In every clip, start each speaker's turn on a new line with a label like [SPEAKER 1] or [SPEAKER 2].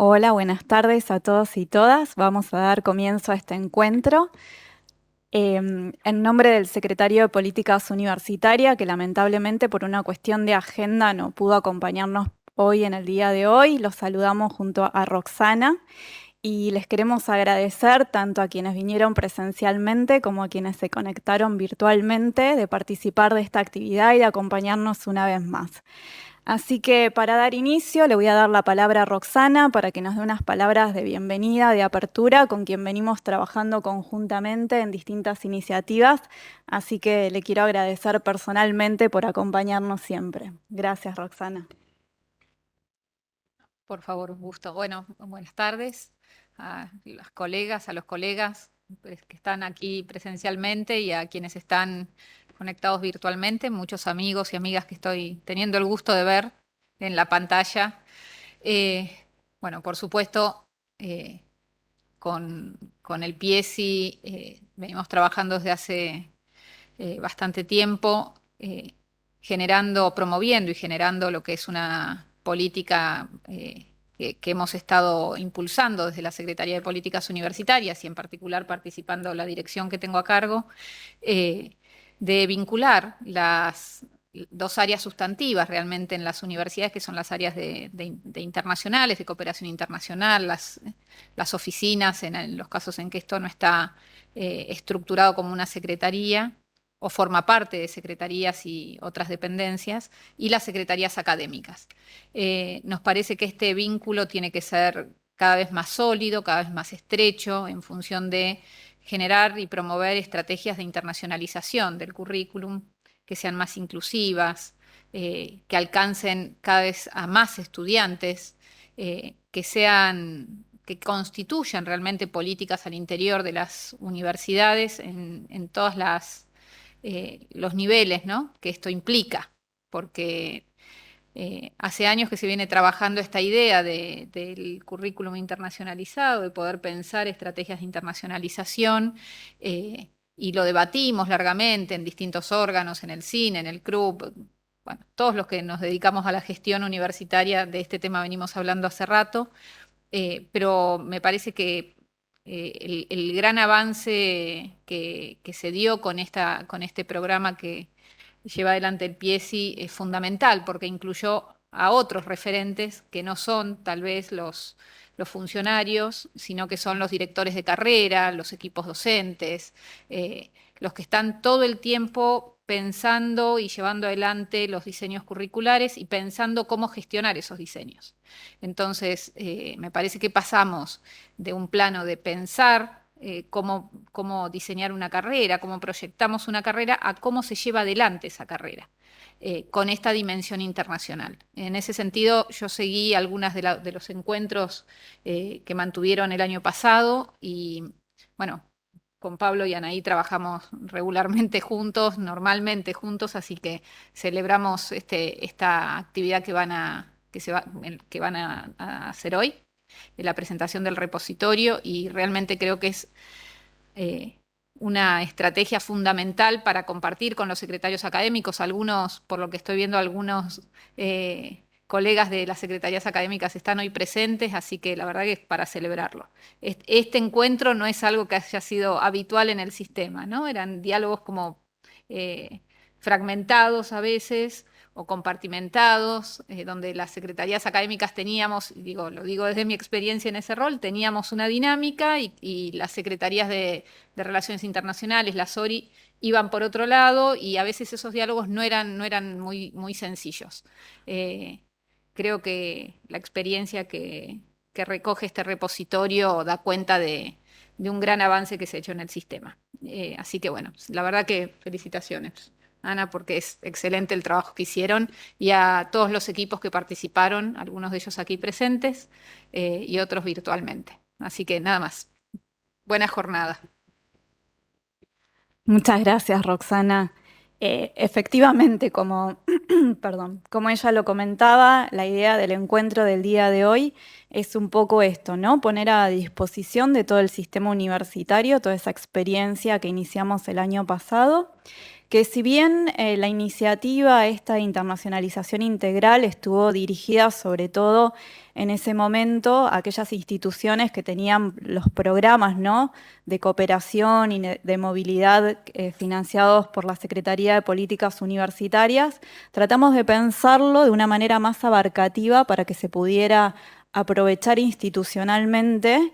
[SPEAKER 1] Hola, buenas tardes a todos y todas. Vamos a dar comienzo a este encuentro. En nombre del secretario de Políticas Universitaria, que lamentablemente por una cuestión de agenda no pudo acompañarnos hoy en el día de hoy, los saludamos junto a Roxana y les queremos agradecer tanto a quienes vinieron presencialmente como a quienes se conectaron virtualmente de participar de esta actividad y de acompañarnos una vez más. Así que para dar inicio le voy a dar la palabra a Roxana para que nos dé unas palabras de bienvenida, de apertura, con quien venimos trabajando conjuntamente en distintas iniciativas. Así que le quiero agradecer personalmente por acompañarnos siempre. Gracias, Roxana.
[SPEAKER 2] Por favor, un gusto. Bueno, buenas tardes a las colegas, a los colegas que están aquí presencialmente y a quienes están conectados virtualmente, muchos amigos y amigas que estoy teniendo el gusto de ver en la pantalla. Eh, bueno, por supuesto, eh, con el PIESI venimos trabajando desde hace bastante tiempo, generando, promoviendo y generando lo que es una política que hemos estado impulsando desde la Secretaría de Políticas Universitarias y en particular participando la dirección que tengo a cargo, eh, de vincular las dos áreas sustantivas realmente en las universidades, que son las áreas de internacionales, de cooperación internacional, las oficinas, en los casos en que esto no está estructurado como una secretaría o forma parte de secretarías y otras dependencias, y las secretarías académicas. Nos parece que este vínculo tiene que ser cada vez más sólido, cada vez más estrecho, en función de generar y promover estrategias de internacionalización del currículum que sean más inclusivas, que alcancen cada vez a más estudiantes, que constituyan realmente políticas al interior de las universidades en todas los niveles, ¿no?, que esto implica, porque hace años que se viene trabajando esta idea del currículum internacionalizado, de poder pensar estrategias de internacionalización, y lo debatimos largamente en distintos órganos, en el CINE, en el CRUB. Bueno, todos los que nos dedicamos a la gestión universitaria de este tema venimos hablando hace rato, pero me parece que el gran avance que se dio con este programa que lleva adelante el PIESI es fundamental porque incluyó a otros referentes que no son tal vez los funcionarios, sino que son los directores de carrera, los equipos docentes, los que están todo el tiempo pensando y llevando adelante los diseños curriculares y pensando cómo gestionar esos diseños. Entonces, me parece que pasamos de un plano de pensar cómo diseñar una carrera, cómo proyectamos una carrera, a cómo se lleva adelante esa carrera, con esta dimensión internacional. En ese sentido, yo seguí algunos de los encuentros que mantuvieron el año pasado y, bueno, con Pablo y Anaí trabajamos regularmente juntos, normalmente juntos, así que celebramos esta actividad que van a hacer hoy, de la presentación del repositorio, y realmente creo que es eh, una estrategia fundamental para compartir con los secretarios académicos. Algunos, por lo que estoy viendo, algunos colegas de las secretarías académicas están hoy presentes, así que la verdad que es para celebrarlo. Este encuentro no es algo que haya sido habitual en el sistema, ¿no? Eran diálogos como eh, fragmentados a veces o compartimentados, donde las secretarías académicas teníamos, lo digo desde mi experiencia en ese rol, teníamos una dinámica y las secretarías de Relaciones Internacionales, la SORI, iban por otro lado y a veces esos diálogos no eran muy sencillos. Eh, Creo que la experiencia que recoge este repositorio da cuenta de un gran avance que se ha hecho en el sistema. Así que bueno, la verdad que felicitaciones, Ana, porque es excelente el trabajo que hicieron, y a todos los equipos que participaron, algunos de ellos aquí presentes y otros virtualmente. Así que nada más. Buena jornada.
[SPEAKER 1] Muchas gracias, Roxana. Efectivamente, perdón, como ella lo comentaba, la idea del encuentro del día de hoy es un poco esto, ¿no? Poner a disposición de todo el sistema universitario toda esa experiencia que iniciamos el año pasado, que si bien la iniciativa, esta de internacionalización integral, estuvo dirigida sobre todo en ese momento a aquellas instituciones que tenían los programas, ¿no?, de cooperación y de movilidad financiados por la Secretaría de Políticas Universitarias, tratamos de pensarlo de una manera más abarcativa para que se pudiera aprovechar institucionalmente.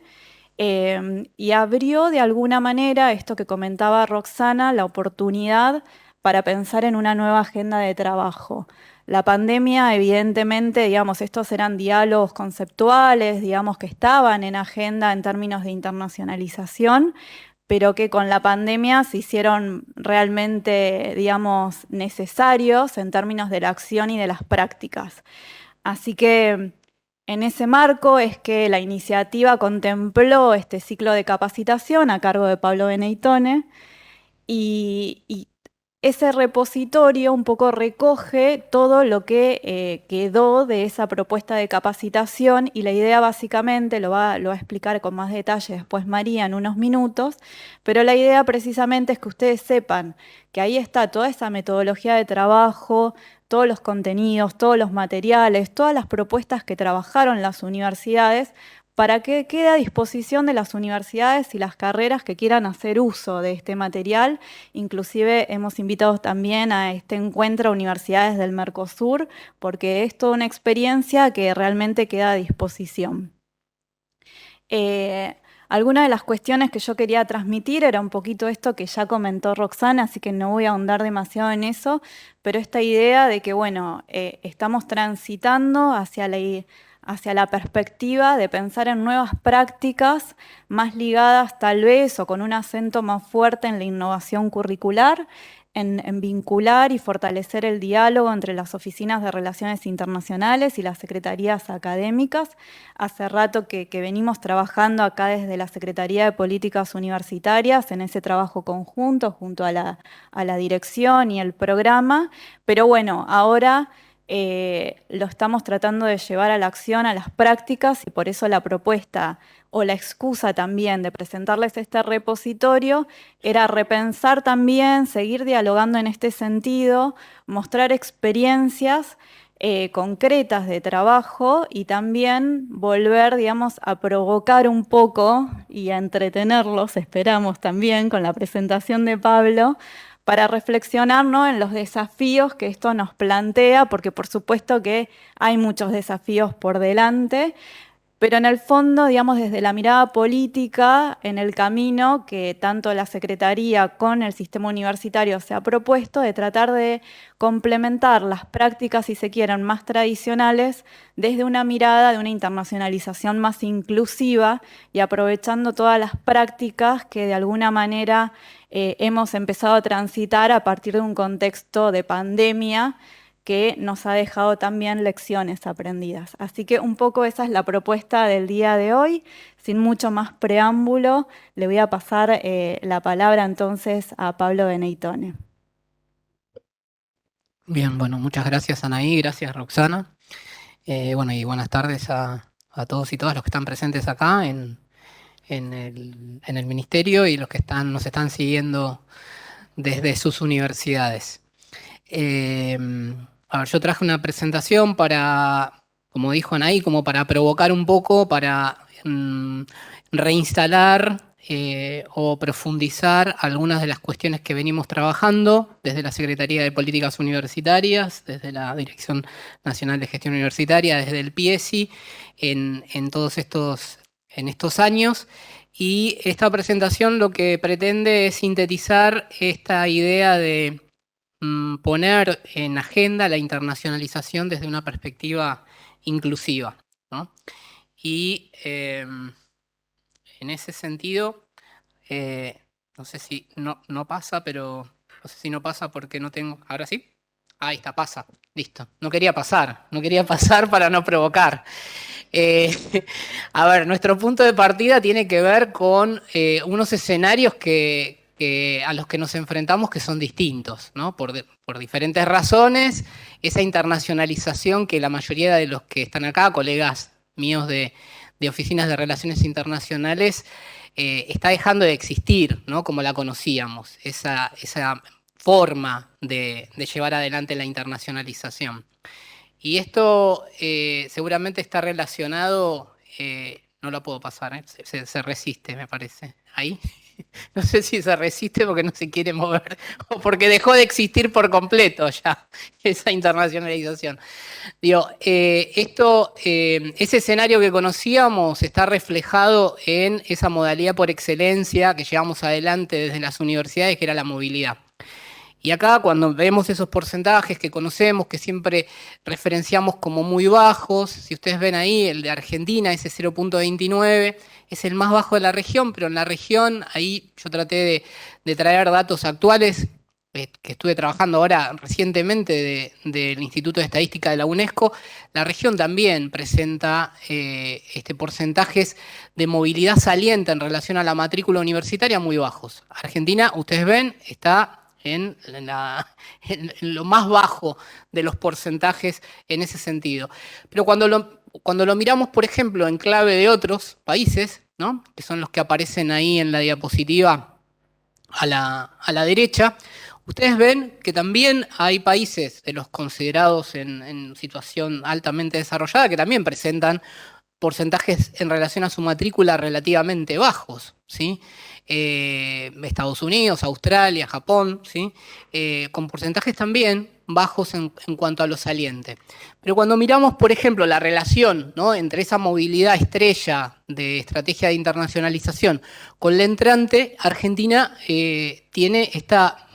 [SPEAKER 1] Y abrió de alguna manera, esto que comentaba Roxana, la oportunidad para pensar en una nueva agenda de trabajo. La pandemia, evidentemente, digamos, estos eran diálogos conceptuales, digamos, que estaban en agenda en términos de internacionalización, pero que con la pandemia se hicieron realmente, digamos, necesarios en términos de la acción y de las prácticas. Así que en ese marco es que la iniciativa contempló este ciclo de capacitación a cargo de Pablo Beneitone y ese repositorio un poco recoge todo lo que quedó de esa propuesta de capacitación y la idea básicamente, lo va a explicar con más detalle después María en unos minutos, pero la idea precisamente es que ustedes sepan que ahí está toda esa metodología de trabajo, todos los contenidos, todos los materiales, todas las propuestas que trabajaron las universidades para que quede a disposición de las universidades y las carreras que quieran hacer uso de este material. Inclusive hemos invitado también a este encuentro a universidades del Mercosur, porque es toda una experiencia que realmente queda a disposición. Algunas de las cuestiones que yo quería transmitir era un poquito esto que ya comentó Roxana, así que no voy a ahondar demasiado en eso, pero esta idea de que, bueno, estamos transitando hacia la perspectiva de pensar en nuevas prácticas más ligadas tal vez o con un acento más fuerte en la innovación curricular, en vincular y fortalecer el diálogo entre las oficinas de relaciones internacionales y las secretarías académicas. Hace rato que venimos trabajando acá desde la Secretaría de Políticas Universitarias en ese trabajo conjunto junto a la dirección y el programa, pero bueno, ahora lo estamos tratando de llevar a la acción, a las prácticas, y por eso la propuesta o la excusa también de presentarles este repositorio era repensar también, seguir dialogando en este sentido, mostrar experiencias concretas de trabajo y también volver, digamos, a provocar un poco y a entretenerlos, esperamos también con la presentación de Pablo, para reflexionar, ¿no?, en los desafíos que esto nos plantea, porque por supuesto que hay muchos desafíos por delante, pero en el fondo, digamos, desde la mirada política, en el camino que tanto la Secretaría con el sistema universitario se ha propuesto de tratar de complementar las prácticas, si se quieren, más tradicionales, desde una mirada de una internacionalización más inclusiva y aprovechando todas las prácticas que de alguna manera hemos empezado a transitar a partir de un contexto de pandemia que nos ha dejado también lecciones aprendidas. Así que un poco esa es la propuesta del día de hoy. Sin mucho más preámbulo, le voy a pasar la palabra entonces a Pablo Beneitone.
[SPEAKER 3] Bien, bueno, muchas gracias Anaí, gracias Roxana. Bueno, y buenas tardes a todos y todas los que están presentes acá en el Ministerio y los que nos están siguiendo desde sus universidades. A ver, yo traje una presentación para, como dijo Anaí, como para provocar un poco, para reinstalar o profundizar algunas de las cuestiones que venimos trabajando desde la Secretaría de Políticas Universitarias, desde la Dirección Nacional de Gestión Universitaria, desde el PIESI, en estos años. Y esta presentación lo que pretende es sintetizar esta idea de poner en agenda la internacionalización desde una perspectiva inclusiva, ¿no? Y en ese sentido, no sé si no pasa, pero no sé si no pasa porque no tengo... ¿Ahora sí? Ahí está, pasa. Listo. No quería pasar para no provocar. A ver, nuestro punto de partida tiene que ver con unos escenarios a los que nos enfrentamos que son distintos, ¿no? Por diferentes razones, esa internacionalización que la mayoría de los que están acá, colegas míos de oficinas de relaciones internacionales, está dejando de existir, ¿no?, como la conocíamos. Esa forma de llevar adelante la internacionalización. Y esto seguramente está relacionado, no lo puedo pasar, se resiste, me parece. Ahí. No sé si se resiste porque no se quiere mover o porque dejó de existir por completo ya esa internacionalización. Digo, ese escenario que conocíamos está reflejado en esa modalidad por excelencia que llevamos adelante desde las universidades, que era la movilidad. Y acá cuando vemos esos porcentajes que conocemos, que siempre referenciamos como muy bajos, si ustedes ven ahí, el de Argentina, ese 0,29, es el más bajo de la región, pero en la región, ahí yo traté de traer datos actuales, que estuve trabajando ahora recientemente del Instituto de Estadística de la UNESCO, la región también presenta porcentajes de movilidad saliente en relación a la matrícula universitaria muy bajos. Argentina, ustedes ven, está en lo más bajo de los porcentajes en ese sentido. Pero cuando lo miramos, por ejemplo, en clave de otros países, ¿no?, que son los que aparecen ahí en la diapositiva a la derecha, ustedes ven que también hay países de los considerados en situación altamente desarrollada que también presentan porcentajes en relación a su matrícula relativamente bajos, ¿sí? Estados Unidos, Australia, Japón, ¿sí? Con porcentajes también bajos en cuanto a lo saliente. Pero cuando miramos, por ejemplo, la relación, ¿no?, entre esa movilidad estrella de estrategia de internacionalización con la entrante, Argentina tiene esta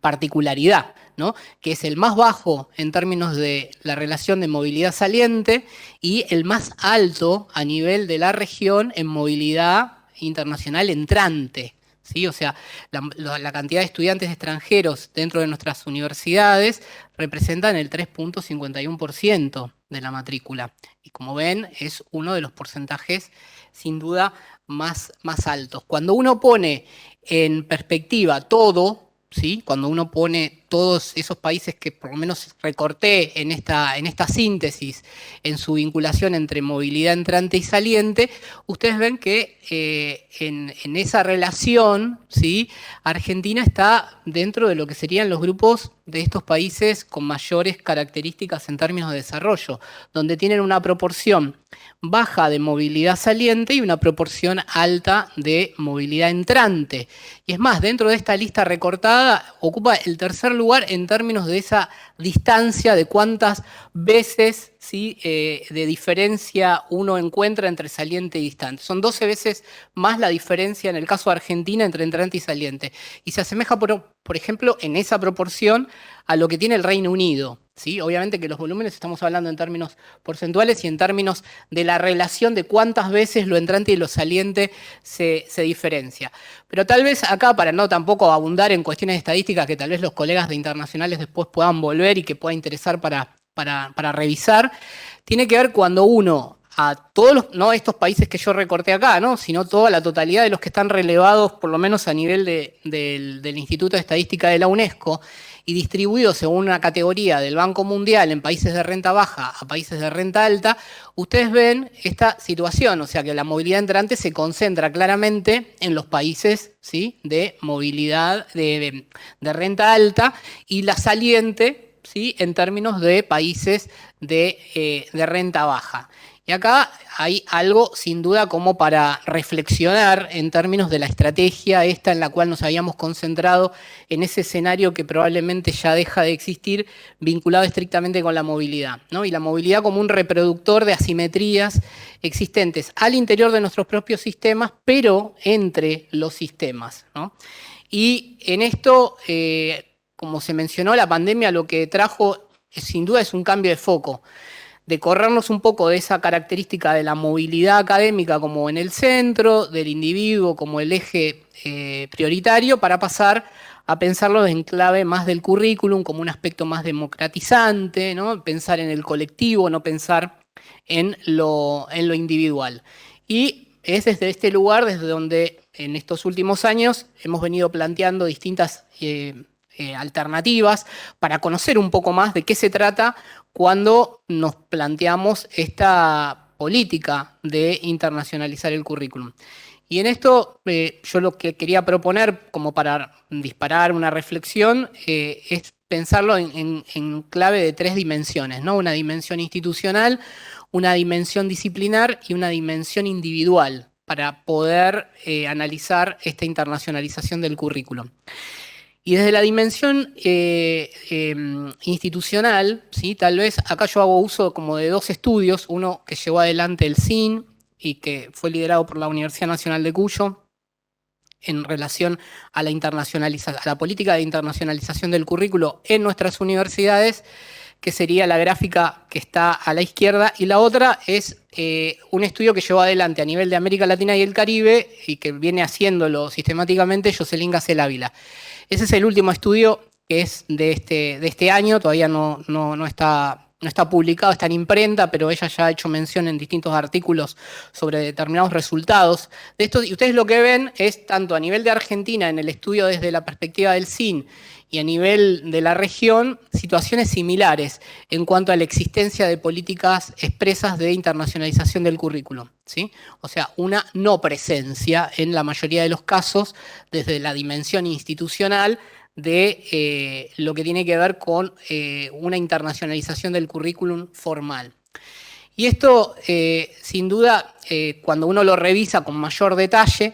[SPEAKER 3] particularidad, ¿no?, que es el más bajo en términos de la relación de movilidad saliente y el más alto a nivel de la región en movilidad internacional entrante, ¿sí? O sea, la cantidad de estudiantes extranjeros dentro de nuestras universidades representan el 3,51% de la matrícula. Y como ven, es uno de los porcentajes sin duda más altos. Cuando uno pone en perspectiva todo, ¿sí?, cuando uno pone todos esos países que por lo menos recorté en esta síntesis en su vinculación entre movilidad entrante y saliente, ustedes ven que en esa relación, ¿sí?, Argentina está dentro de lo que serían los grupos de estos países con mayores características en términos de desarrollo, donde tienen una proporción baja de movilidad saliente y una proporción alta de movilidad entrante. Y es más, dentro de esta lista recortada ocupa el tercer lugar en términos de esa distancia de cuántas veces, ¿sí?, de diferencia uno encuentra entre saliente y distante. Son 12 veces más la diferencia en el caso de Argentina entre entrante y saliente. Y se asemeja, por ejemplo, en esa proporción a lo que tiene el Reino Unido, ¿sí? Obviamente que los volúmenes estamos hablando en términos porcentuales y en términos de la relación de cuántas veces lo entrante y lo saliente se diferencia. Pero tal vez acá, para no tampoco abundar en cuestiones estadísticas que tal vez los colegas de internacionales después puedan volver y que pueda interesar para revisar, tiene que ver cuando uno a todos no estos países que yo recorté acá, ¿no?, sino toda la totalidad de los que están relevados, por lo menos a nivel del Instituto de Estadística de la UNESCO, y distribuidos según una categoría del Banco Mundial en países de renta baja a países de renta alta, ustedes ven esta situación, o sea que la movilidad entrante se concentra claramente en los países, ¿sí?, de movilidad de renta alta, y la saliente, ¿sí?, en términos de países de renta baja. Y acá hay algo sin duda como para reflexionar en términos de la estrategia esta en la cual nos habíamos concentrado en ese escenario que probablemente ya deja de existir, vinculado estrictamente con la movilidad, ¿no? Y la movilidad como un reproductor de asimetrías existentes al interior de nuestros propios sistemas, pero entre los sistemas, ¿no? Y en esto, como se mencionó, la pandemia lo que trajo sin duda es un cambio de foco, de corrernos un poco de esa característica de la movilidad académica como en el centro, del individuo como el eje prioritario, para pasar a pensarlo en clave más del currículum, como un aspecto más democratizante, ¿no?, pensar en el colectivo, no pensar en lo individual. Y es desde este lugar desde donde en estos últimos años hemos venido planteando distintas alternativas para conocer un poco más de qué se trata cuando nos planteamos esta política de internacionalizar el currículum. Y en esto yo lo que quería proponer como para disparar una reflexión es pensarlo en clave de 3 dimensiones, ¿no? Una dimensión institucional, una dimensión disciplinar y una dimensión individual para poder analizar esta internacionalización del currículum. Y desde la dimensión institucional, ¿sí? Tal vez acá yo hago uso como de 2 estudios, uno que llevó adelante el CIN y que fue liderado por la Universidad Nacional de Cuyo en relación a la política de internacionalización del currículo en nuestras universidades, que sería la gráfica que está a la izquierda, y la otra es un estudio que llevó adelante a nivel de América Latina y el Caribe y que viene haciéndolo sistemáticamente Jocelyn Gacel Ávila. Ese es el último estudio que es de este año, todavía no está publicado, está en imprenta, pero ella ya ha hecho mención en distintos artículos sobre determinados resultados de esto. Y ustedes lo que ven es, tanto a nivel de Argentina, en el estudio desde la perspectiva del CIN, y a nivel de la región, situaciones similares en cuanto a la existencia de políticas expresas de internacionalización del currículum, ¿sí? O sea, una no presencia en la mayoría de los casos desde la dimensión institucional de lo que tiene que ver con una internacionalización del currículum formal. Y esto, sin duda, cuando uno lo revisa con mayor detalle,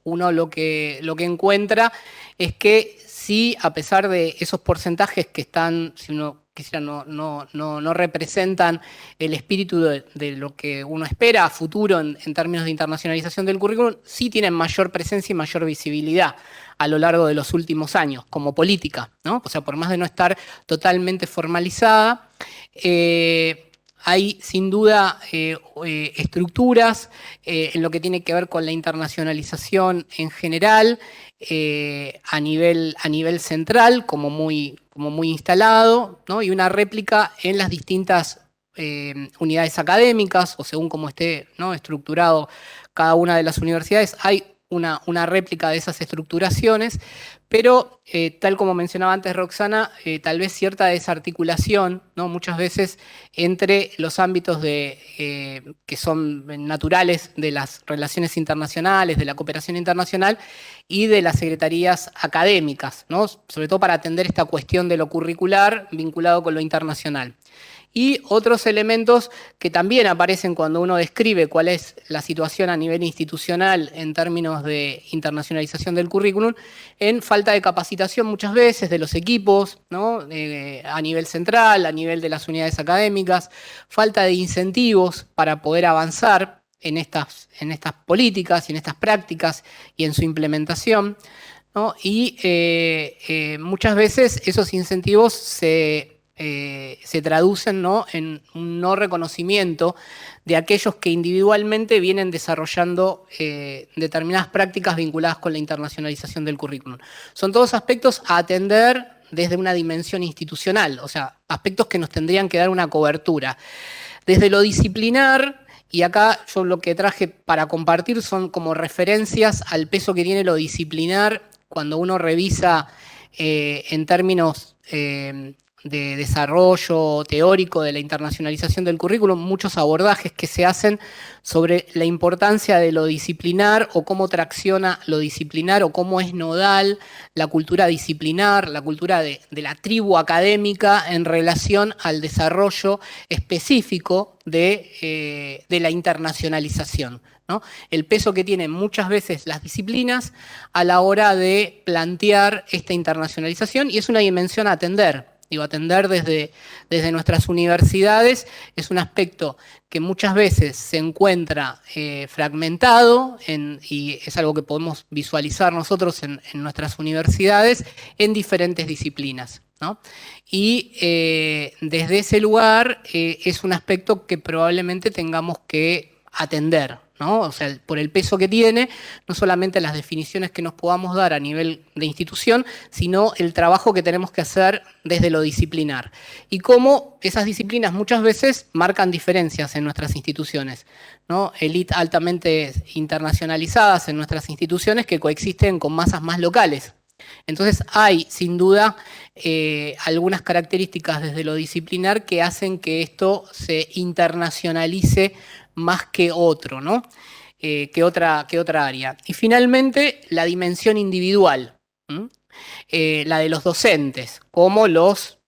[SPEAKER 3] uno lo que encuentra es que sí, a pesar de esos porcentajes que están, si uno quisiera, no representan el espíritu de lo que uno espera a futuro en términos de internacionalización del currículum, sí tienen mayor presencia y mayor visibilidad a lo largo de los últimos años, como política, ¿no? O sea, por más de no estar totalmente formalizada, hay sin duda estructuras en lo que tiene que ver con la internacionalización en general, a nivel central, como muy instalado, ¿no? Y una réplica en las distintas unidades académicas, o según cómo esté, ¿no?, estructurado cada una de las universidades, hay una réplica de esas estructuraciones, pero tal como mencionaba antes Roxana, tal vez cierta desarticulación, ¿no?, muchas veces entre los ámbitos que son naturales de las relaciones internacionales, de la cooperación internacional y de las secretarías académicas, ¿no?, sobre todo para atender esta cuestión de lo curricular vinculado con lo internacional. Y otros elementos que también aparecen cuando uno describe cuál es la situación a nivel institucional en términos de internacionalización del currículum, en falta de capacitación muchas veces de los equipos, ¿no?, a nivel central, a nivel de las unidades académicas, falta de incentivos para poder avanzar en estas políticas y en estas prácticas y en su implementación, ¿no? Y muchas veces esos incentivos se traducen, ¿no?, en un no reconocimiento de aquellos que individualmente vienen desarrollando determinadas prácticas vinculadas con la internacionalización del currículum. Son todos aspectos a atender desde una dimensión institucional, o sea, aspectos que nos tendrían que dar una cobertura. Desde lo disciplinar, y acá yo lo que traje para compartir son como referencias al peso que tiene lo disciplinar cuando uno revisa en términos de desarrollo teórico de la internacionalización del currículum, muchos abordajes que se hacen sobre la importancia de lo disciplinar o cómo tracciona lo disciplinar o cómo es nodal la cultura disciplinar, la cultura de la tribu académica en relación al desarrollo específico de la internacionalización, ¿no? El peso que tienen muchas veces las disciplinas a la hora de plantear esta internacionalización, y es una dimensión a atender. Atender desde nuestras universidades es un aspecto que muchas veces se encuentra fragmentado y es algo que podemos visualizar nosotros en nuestras universidades en diferentes disciplinas, ¿no? Y desde ese lugar es un aspecto que probablemente tengamos que atender, ¿no? O sea, por el peso que tiene, no solamente las definiciones que nos podamos dar a nivel de institución, sino el trabajo que tenemos que hacer desde lo disciplinar. Y cómo esas disciplinas muchas veces marcan diferencias en nuestras instituciones, ¿no? Élites altamente internacionalizadas en nuestras instituciones que coexisten con masas más locales. Entonces hay, sin duda, algunas características desde lo disciplinar que hacen que esto se internacionalice más que otro, ¿no? que otra área. Y finalmente, la dimensión individual, la de los docentes, como los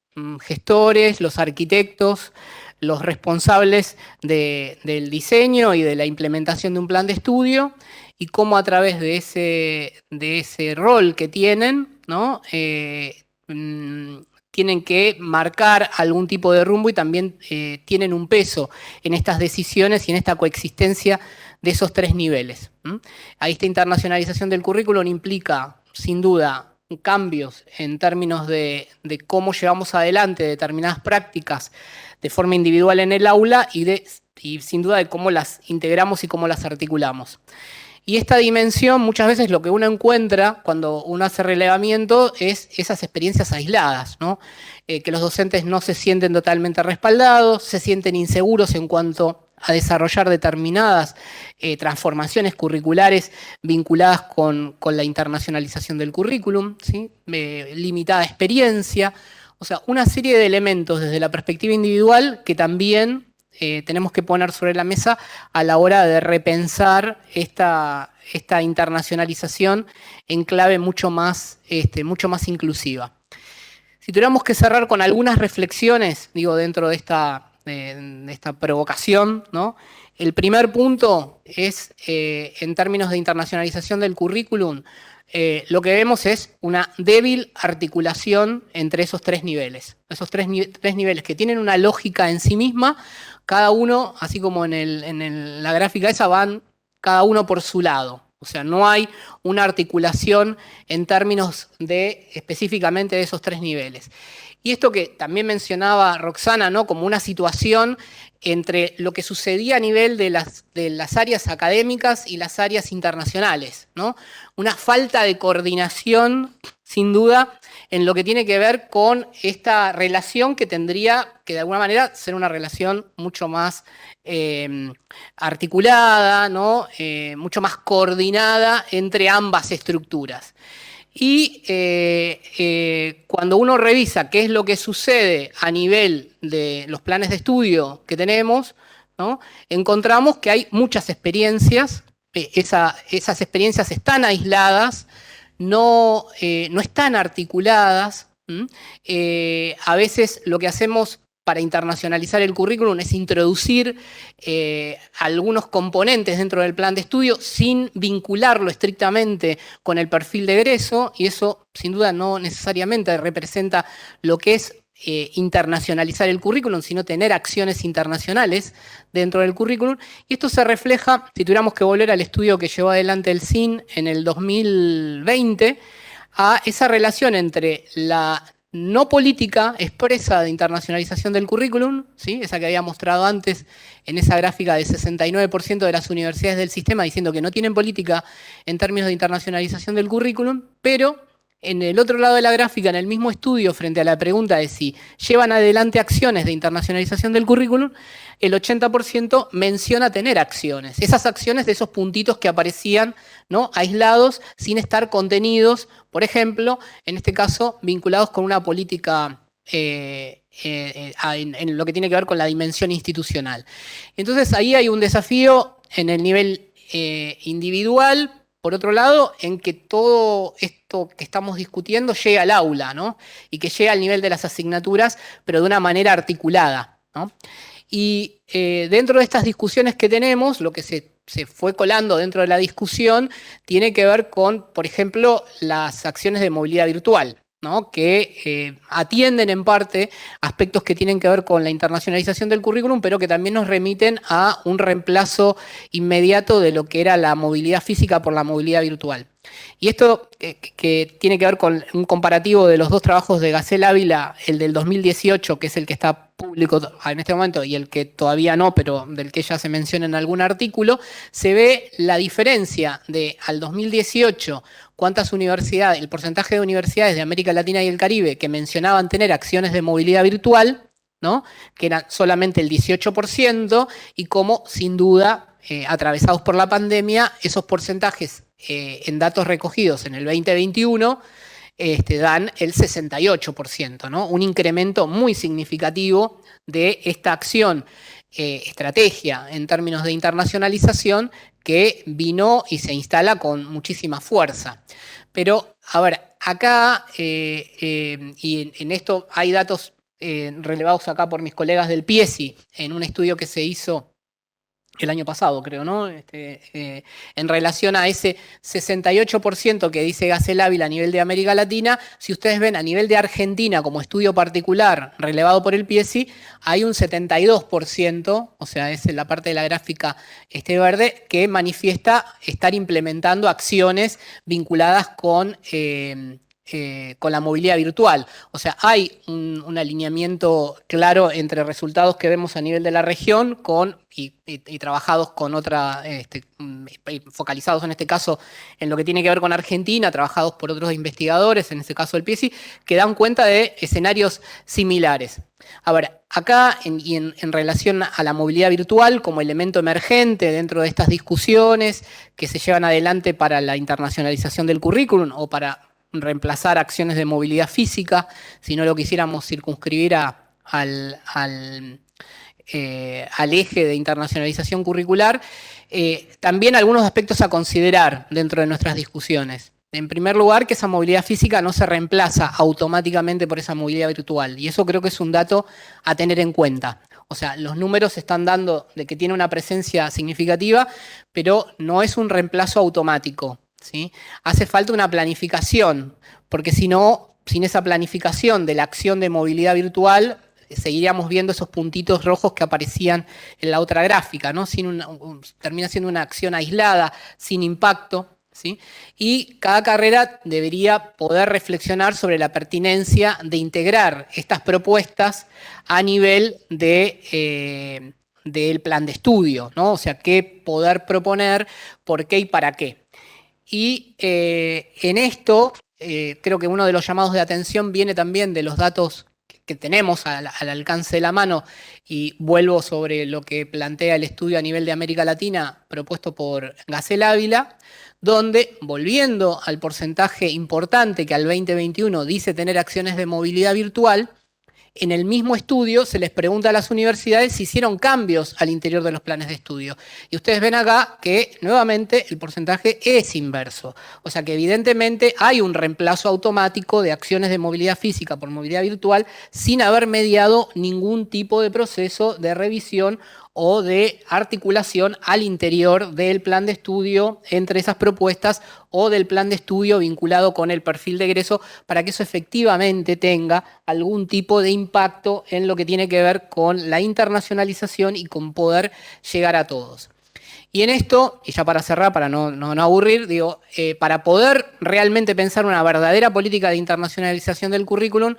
[SPEAKER 3] gestores, los arquitectos, los responsables del diseño y de la implementación de un plan de estudio, y cómo a través de ese rol que tienen, ¿no? Tienen que marcar algún tipo de rumbo y también tienen un peso en estas decisiones y en esta coexistencia de esos tres niveles. Ahí esta internacionalización del currículum implica, sin duda, cambios en términos de cómo llevamos adelante determinadas prácticas de forma individual en el aula y sin duda de cómo las integramos y cómo las articulamos. Y esta dimensión, muchas veces lo que uno encuentra cuando uno hace relevamiento es esas experiencias aisladas, ¿no? Que los docentes no se sienten totalmente respaldados, se sienten inseguros en cuanto a desarrollar determinadas transformaciones curriculares vinculadas con la internacionalización del currículum, ¿sí? Limitada experiencia, o sea, una serie de elementos desde la perspectiva individual que también tenemos que poner sobre la mesa a la hora de repensar esta internacionalización en clave mucho más inclusiva. Si tuviéramos que cerrar con algunas reflexiones, digo, dentro de esta provocación, ¿no? El primer punto es, en términos de internacionalización del currículum, lo que vemos es una débil articulación entre esos tres niveles. Esos tres niveles que tienen una lógica en sí misma, cada uno, así como en la gráfica esa, van cada uno por su lado. O sea, no hay una articulación en términos específicamente de esos tres niveles. Y esto que también mencionaba Roxana, ¿no? Como una situación entre lo que sucedía a nivel de las áreas académicas y las áreas internacionales, ¿no? Una falta de coordinación, sin duda, en lo que tiene que ver con esta relación que tendría que de alguna manera ser una relación mucho más articulada, ¿no? Mucho más coordinada entre ambas estructuras. Y cuando uno revisa qué es lo que sucede a nivel de los planes de estudio que tenemos, ¿no? Encontramos que hay muchas experiencias, esas experiencias están aisladas, no están articuladas. A veces lo que hacemos para internacionalizar el currículum es introducir algunos componentes dentro del plan de estudio sin vincularlo estrictamente con el perfil de egreso, y eso sin duda no necesariamente representa lo que es internacionalizar el currículum, sino tener acciones internacionales dentro del currículum. Y esto se refleja, si tuviéramos que volver al estudio que llevó adelante el CIN en el 2020, a esa relación entre la no política expresa de internacionalización del currículum, ¿sí? Esa que había mostrado antes en esa gráfica de 69% de las universidades del sistema diciendo que no tienen política en términos de internacionalización del currículum, pero en el otro lado de la gráfica, en el mismo estudio, frente a la pregunta de si llevan adelante acciones de internacionalización del currículum, el 80% menciona tener acciones. Esas acciones de esos puntitos que aparecían, ¿no? Aislados, sin estar contenidos, por ejemplo, en este caso, vinculados con una política en lo que tiene que ver con la dimensión institucional. Entonces ahí hay un desafío en el nivel individual, por otro lado, en que todo esto que estamos discutiendo llegue al aula, ¿no? Y que llegue al nivel de las asignaturas, pero de una manera articulada, ¿no? Y dentro de estas discusiones que tenemos, lo que se fue colando dentro de la discusión tiene que ver con, por ejemplo, las acciones de movilidad virtual, ¿no? Que atienden en parte aspectos que tienen que ver con la internacionalización del currículum, pero que también nos remiten a un reemplazo inmediato de lo que era la movilidad física por la movilidad virtual. Y esto que tiene que ver con un comparativo de los dos trabajos de Gacel Ávila, el del 2018, que es el que está público en este momento, y el que todavía no, pero del que ya se menciona en algún artículo, se ve la diferencia de al 2018, cuántas universidades, el porcentaje de universidades de América Latina y el Caribe que mencionaban tener acciones de movilidad virtual, ¿no? Que eran solamente el 18%, y cómo, sin duda, atravesados por la pandemia, esos porcentajes en datos recogidos en el 2021 dan el 68%, ¿no? Un incremento muy significativo de esta acción, estrategia en términos de internacionalización, que vino y se instala con muchísima fuerza. Pero, a ver, acá, y en esto hay datos relevados acá por mis colegas del PIESI, en un estudio que se hizo el año pasado, creo, ¿no? En relación a ese 68% que dice Gacel Ávila a nivel de América Latina, si ustedes ven a nivel de Argentina como estudio particular relevado por el PIESI, hay un 72%, o sea, es la parte de la gráfica verde, que manifiesta estar implementando acciones vinculadas con la movilidad virtual. O sea, hay un alineamiento claro entre resultados que vemos a nivel de la región y trabajados con focalizados en este caso en lo que tiene que ver con Argentina, trabajados por otros investigadores, en este caso el PIESI, que dan cuenta de escenarios similares. Ahora, acá en relación a la movilidad virtual como elemento emergente dentro de estas discusiones que se llevan adelante para la internacionalización del currículum o para reemplazar acciones de movilidad física, si no lo quisiéramos circunscribir al eje de internacionalización curricular, también algunos aspectos a considerar dentro de nuestras discusiones. En primer lugar, que esa movilidad física no se reemplaza automáticamente por esa movilidad virtual, y eso creo que es un dato a tener en cuenta. O sea, los números están dando de que tiene una presencia significativa, pero no es un reemplazo automático, ¿sí? Hace falta una planificación, porque si no, sin esa planificación de la acción de movilidad virtual, seguiríamos viendo esos puntitos rojos que aparecían en la otra gráfica, ¿no? Termina siendo una acción aislada, sin impacto, ¿sí? Y cada carrera debería poder reflexionar sobre la pertinencia de integrar estas propuestas a nivel del plan de estudio, ¿no? O sea, qué poder proponer, por qué y para qué. Y en esto, creo que uno de los llamados de atención viene también de los datos que tenemos al alcance de la mano, y vuelvo sobre lo que plantea el estudio a nivel de América Latina propuesto por Gacel Ávila, donde, volviendo al porcentaje importante que al 2021 dice tener acciones de movilidad virtual, en el mismo estudio se les pregunta a las universidades si hicieron cambios al interior de los planes de estudio. Y ustedes ven acá que, nuevamente, el porcentaje es inverso. O sea que, evidentemente, hay un reemplazo automático de acciones de movilidad física por movilidad virtual sin haber mediado ningún tipo de proceso de revisión o de articulación al interior del plan de estudio entre esas propuestas o del plan de estudio vinculado con el perfil de egreso, para que eso efectivamente tenga algún tipo de impacto en lo que tiene que ver con la internacionalización y con poder llegar a todos. Y en esto, y ya para cerrar, para no aburrir, digo, para poder realmente pensar una verdadera política de internacionalización del currículum,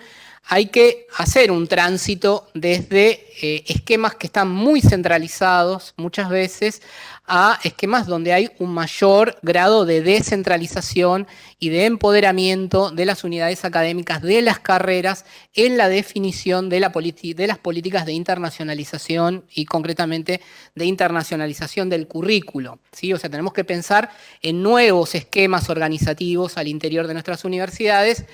[SPEAKER 3] hay que hacer un tránsito desde esquemas que están muy centralizados muchas veces a esquemas donde hay un mayor grado de descentralización y de empoderamiento de las unidades académicas, de las carreras, en la definición de las políticas de internacionalización y concretamente de internacionalización del currículo, ¿sí? O sea, tenemos que pensar en nuevos esquemas organizativos al interior de nuestras universidades.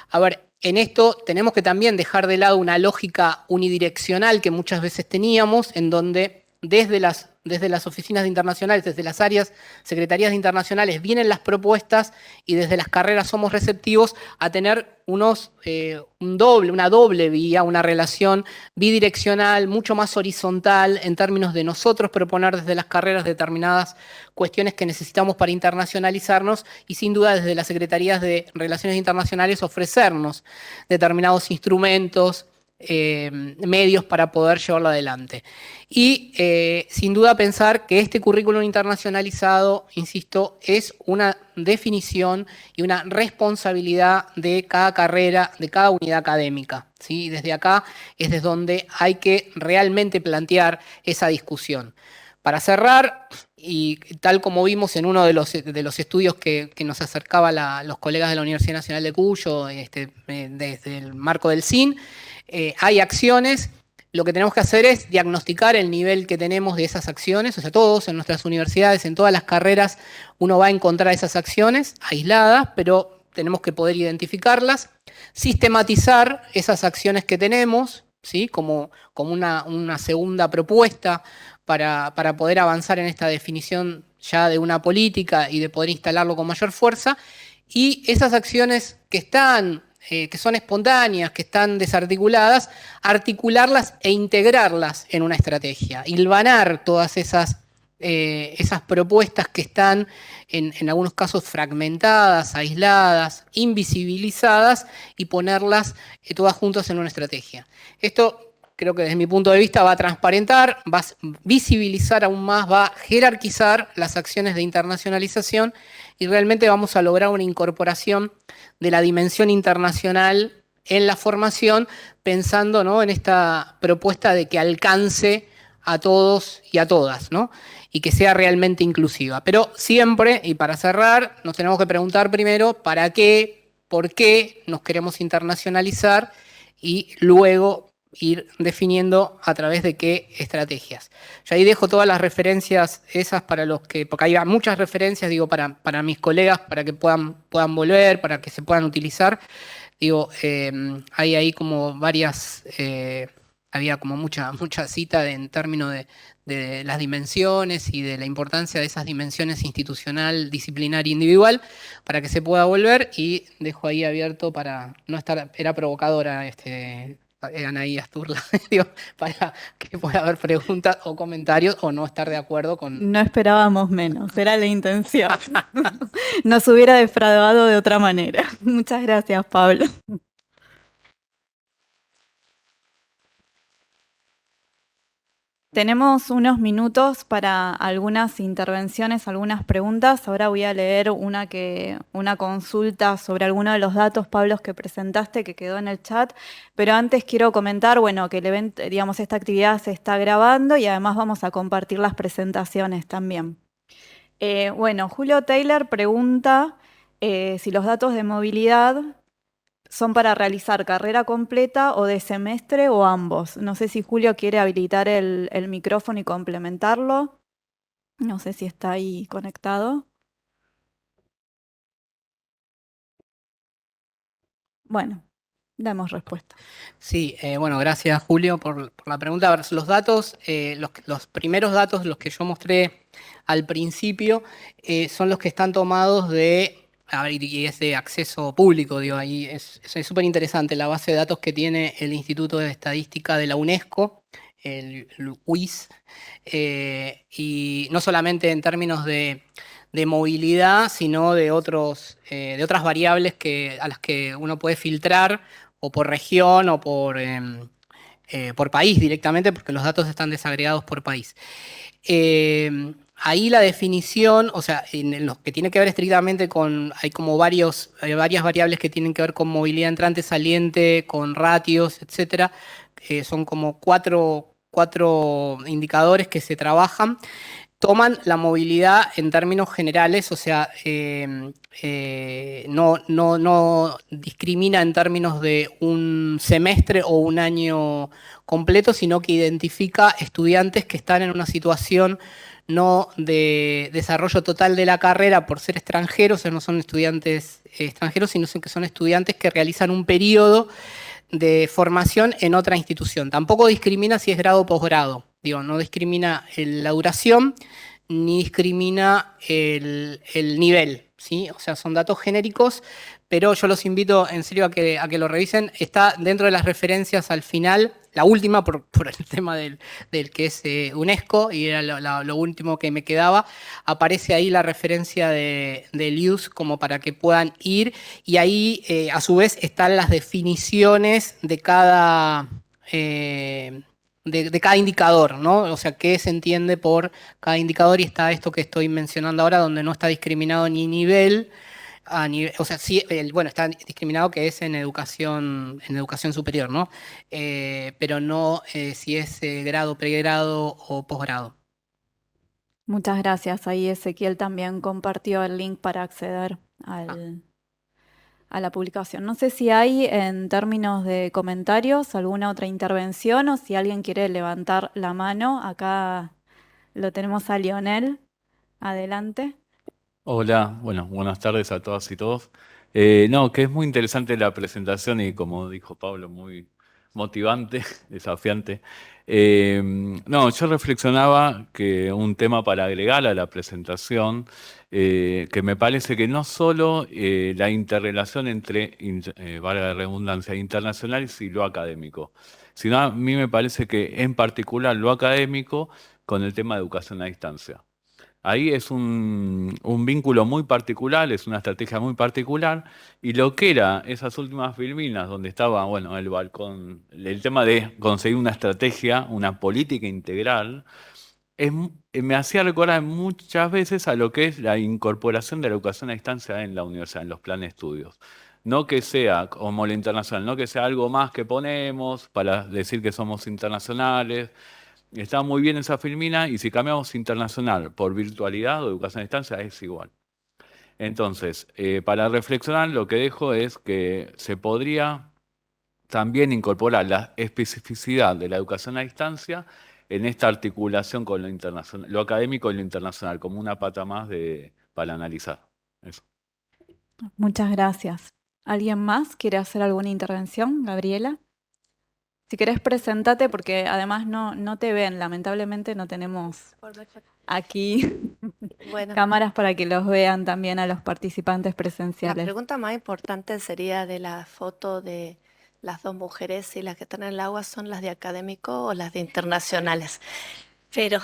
[SPEAKER 3] A ver, en esto tenemos que también dejar de lado una lógica unidireccional que muchas veces teníamos, en donde desde las oficinas internacionales, desde las áreas, secretarías internacionales, vienen las propuestas y desde las carreras somos receptivos a tener una doble vía, una relación bidireccional, mucho más horizontal en términos de nosotros proponer desde las carreras determinadas cuestiones que necesitamos para internacionalizarnos y sin duda desde las secretarías de Relaciones Internacionales ofrecernos determinados instrumentos, medios para poder llevarlo adelante. Y sin duda pensar que este currículum internacionalizado, insisto, es una definición y una responsabilidad de cada carrera, de cada unidad académica, ¿sí? Desde acá es desde donde hay que realmente plantear esa discusión. Para cerrar, y tal como vimos en uno de los estudios que nos acercaba los colegas de la Universidad Nacional de Cuyo, desde el marco del CIN, hay acciones. Lo que tenemos que hacer es diagnosticar el nivel que tenemos de esas acciones, o sea, todos en nuestras universidades, en todas las carreras, uno va a encontrar esas acciones aisladas, pero tenemos que poder identificarlas, sistematizar esas acciones que tenemos, ¿sí? como una segunda propuesta para poder avanzar en esta definición ya de una política y de poder instalarlo con mayor fuerza, y esas acciones que son espontáneas, que están desarticuladas, articularlas e integrarlas en una estrategia, hilvanar todas esas propuestas que están en algunos casos fragmentadas, aisladas, invisibilizadas, y ponerlas todas juntas en una estrategia. Esto creo que desde mi punto de vista va a transparentar, va a visibilizar aún más, va a jerarquizar las acciones de internacionalización, y realmente vamos a lograr una incorporación de la dimensión internacional en la formación, pensando, ¿no?, en esta propuesta de que alcance a todos y a todas, ¿no?, y que sea realmente inclusiva. Pero siempre, y para cerrar, nos tenemos que preguntar primero para qué, por qué nos queremos internacionalizar, y luego ir definiendo a través de qué estrategias. Yo ahí dejo todas las referencias esas para los que, porque hay muchas referencias, digo, para mis colegas, para que puedan volver, para que se puedan utilizar. Digo, hay ahí como varias, había como mucha cita en términos de las dimensiones y de la importancia de esas dimensiones institucional, disciplinar e individual, para que se pueda volver, y dejo ahí abierto para no estar, era provocadora Anaí Asturla, digo, para que pueda haber preguntas o comentarios o no estar de acuerdo con...
[SPEAKER 1] No esperábamos menos, era la intención. Nos hubiera defraudado de otra manera. Muchas gracias, Pablo. Tenemos unos minutos para algunas intervenciones, algunas preguntas. Ahora voy a leer una consulta sobre alguno de los datos, Pablo, que presentaste, que quedó en el chat. Pero antes quiero comentar, bueno, que el evento, digamos, esta actividad se está grabando, y además vamos a compartir las presentaciones también. Bueno, Julio Taylor pregunta si los datos de movilidad son para realizar carrera completa o de semestre o ambos. No sé si Julio quiere habilitar el micrófono y complementarlo. No sé si está ahí conectado. Bueno, damos respuesta.
[SPEAKER 3] Sí, bueno, gracias Julio por la pregunta. A ver, los datos, los primeros datos, los que yo mostré al principio, son los que están tomados a ver, y es de acceso público, digo, ahí es súper interesante la base de datos que tiene el Instituto de Estadística de la UNESCO, el UIS, y no solamente en términos de movilidad, sino de otras variables a las que uno puede filtrar, o por región o por país directamente, porque los datos están desagregados por país. Ahí la definición, o sea, en lo que tiene que ver estrictamente hay como varias variables que tienen que ver con movilidad entrante, saliente, con ratios, etcétera. Son como cuatro indicadores que se trabajan. Toman la movilidad en términos generales, o sea, no discrimina en términos de un semestre o un año completo, sino que identifica estudiantes que están en una situación no de desarrollo total de la carrera por ser extranjeros, o sea, no son estudiantes extranjeros, sino que son estudiantes que realizan un periodo de formación en otra institución. Tampoco discrimina si es grado o posgrado. Digo, no discrimina la duración ni discrimina el nivel, ¿sí? O sea, son datos genéricos, pero yo los invito en serio a que lo revisen. Está dentro de las referencias al final, la última por el tema del que es UNESCO, y era lo último que me quedaba. Aparece ahí la referencia del UIS como para que puedan ir, y ahí a su vez están las definiciones de cada... de cada indicador, ¿no? O sea, qué se entiende por cada indicador, y está esto que estoy mencionando ahora, donde no está discriminado ni nivel, o sea, sí, bueno, está discriminado que es en educación superior, ¿no? Pero no si es grado, pregrado o posgrado.
[SPEAKER 1] Muchas gracias. Ahí Ezequiel también compartió el link para acceder a la publicación. No sé si hay, en términos de comentarios, alguna otra intervención, o si alguien quiere levantar la mano. Acá lo tenemos a Lionel. Adelante.
[SPEAKER 4] Hola, bueno, buenas tardes a todas y todos. No, que es muy interesante la presentación y como dijo Pablo, muy motivante, desafiante. No, yo reflexionaba que un tema para agregar a la presentación, que me parece que no solo la interrelación entre, valga la redundancia, internacionales y lo académico, sino a mí me parece que en particular lo académico con el tema de educación a distancia. Ahí es un vínculo muy particular, es una estrategia muy particular, y lo que era esas últimas filminas donde estaba, bueno, el balcón, el tema de conseguir una estrategia, una política integral, me hacía recordar muchas veces a lo que es la incorporación de la educación a distancia en la universidad, en los planes de estudios. No que sea como la internacional, no que sea algo más que ponemos para decir que somos internacionales. Está muy bien esa filmina y si cambiamos internacional por virtualidad o educación a distancia es igual. Entonces, para reflexionar lo que dejo es que se podría también incorporar la especificidad de la educación a distancia en esta articulación con lo internacional, lo académico y lo internacional, como una pata más para analizar. Eso.
[SPEAKER 1] Muchas gracias. ¿Alguien más quiere hacer alguna intervención, Gabriela? Si querés, presentate porque además no te ven, lamentablemente no tenemos aquí
[SPEAKER 5] Bueno,
[SPEAKER 1] cámaras para que los vean también a los participantes
[SPEAKER 5] la
[SPEAKER 1] presenciales.
[SPEAKER 5] pregunta más importante sería de la foto de las dos mujeres, si las que están en el agua son las de académico o las de internacionales. Pero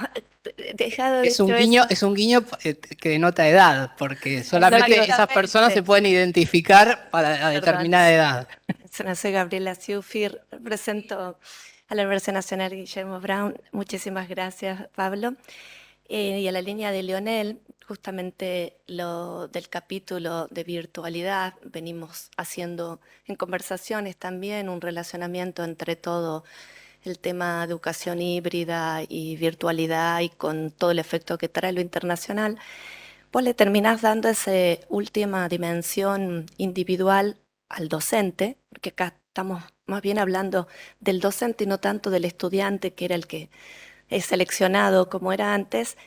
[SPEAKER 5] dejado
[SPEAKER 3] Es un
[SPEAKER 5] dicho
[SPEAKER 3] guiño,
[SPEAKER 5] eso,
[SPEAKER 3] es un guiño que denota edad, porque solamente esas
[SPEAKER 5] Exactamente.
[SPEAKER 3] personas se pueden identificar para
[SPEAKER 5] Perdón.
[SPEAKER 3] determinada edad.
[SPEAKER 5] Soy Gabriela Ciufi, represento a la Universidad Nacional Guillermo Brown. Muchísimas gracias, Pablo. Y a la línea de Leonel, justamente lo del capítulo de virtualidad, venimos haciendo en conversaciones también un relacionamiento entre todo el tema de educación híbrida y virtualidad y con todo el efecto que trae lo internacional. Vos le terminás dando esa última dimensión individual al docente, porque acá estamos más bien hablando del docente y no tanto del estudiante, que era el que es seleccionado como era antes,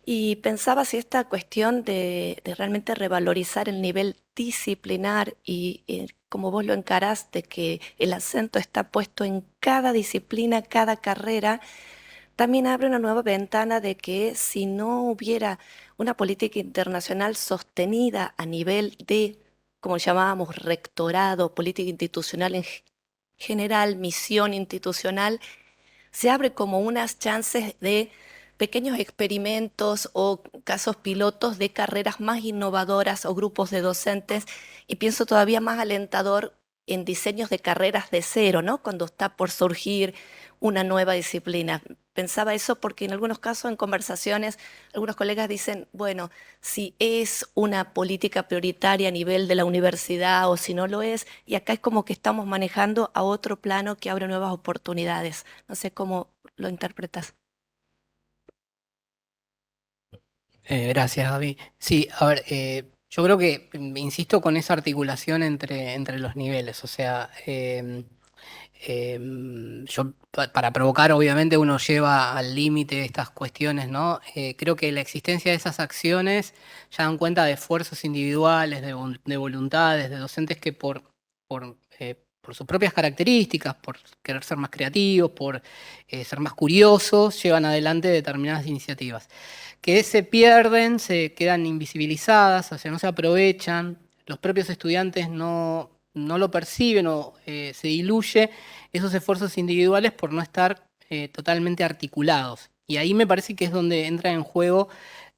[SPEAKER 5] y pensaba si esta cuestión de realmente revalorizar el nivel disciplinar y como vos lo encarás, de que el acento está puesto en cada disciplina, cada carrera, también abre una nueva ventana de que si no hubiera una política internacional sostenida a nivel de, como llamábamos, rectorado, política institucional en general, misión institucional, se abre como unas chances de pequeños experimentos o casos pilotos de carreras más innovadoras o grupos de docentes, y pienso todavía más alentador en diseños de carreras de cero, ¿no? Cuando está por surgir una nueva disciplina. Pensaba eso porque en algunos casos, en conversaciones, algunos colegas dicen, bueno, si es una política prioritaria a nivel de la universidad o si no lo es, y acá es como que estamos manejando a otro plano que abre nuevas oportunidades. No sé cómo lo interpretas.
[SPEAKER 3] Gracias, Gaby. Sí, a ver, yo creo que, insisto con esa articulación entre los niveles, o sea, para provocar, obviamente, uno lleva al límite estas cuestiones, ¿no? Creo que la existencia de esas acciones ya dan cuenta de esfuerzos individuales, de voluntades, de docentes que por sus propias características, por querer ser más creativos, por ser más curiosos, llevan adelante determinadas iniciativas que se pierden, se quedan invisibilizadas, o sea, no se aprovechan, los propios estudiantes no lo perciben o se diluye esos esfuerzos individuales por no estar totalmente articulados. Y ahí me parece que es donde entra en juego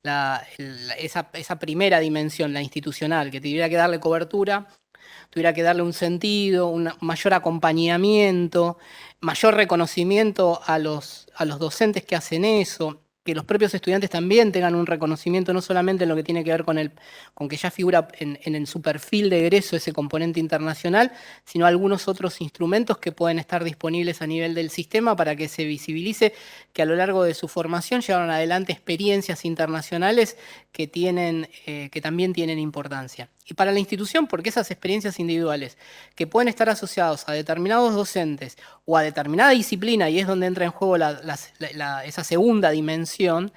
[SPEAKER 3] esa primera dimensión, la institucional, que tuviera que darle cobertura, tuviera que darle un sentido, un mayor acompañamiento, mayor reconocimiento a los docentes que hacen eso, que los propios estudiantes también tengan un reconocimiento, no solamente en lo que tiene que ver con que ya figura en su perfil de egreso ese componente internacional, sino algunos otros instrumentos que pueden estar disponibles a nivel del sistema para que se visibilice que a lo largo de su formación llevaron adelante experiencias internacionales que también tienen importancia. Y para la institución, porque esas experiencias individuales que pueden estar asociados a determinados docentes o a determinada disciplina, y es donde entra en juego esa segunda dimensión,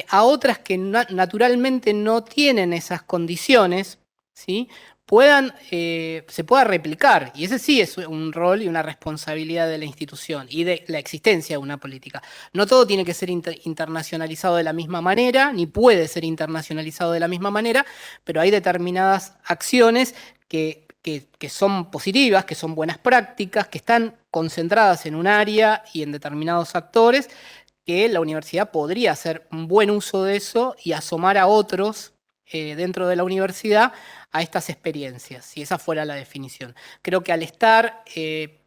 [SPEAKER 3] a otras que naturalmente no tienen esas condiciones, ¿sí? se pueda replicar. Y ese sí es un rol y una responsabilidad de la institución y de la existencia de una política. No todo tiene que ser internacionalizado de la misma manera, ni puede ser internacionalizado de la misma manera, pero hay determinadas acciones que son positivas, que son buenas prácticas, que están concentradas en un área y en determinados actores, que la universidad podría hacer un buen uso de eso y asomar a otros dentro de la universidad a estas experiencias, si esa fuera la definición. Creo que al estar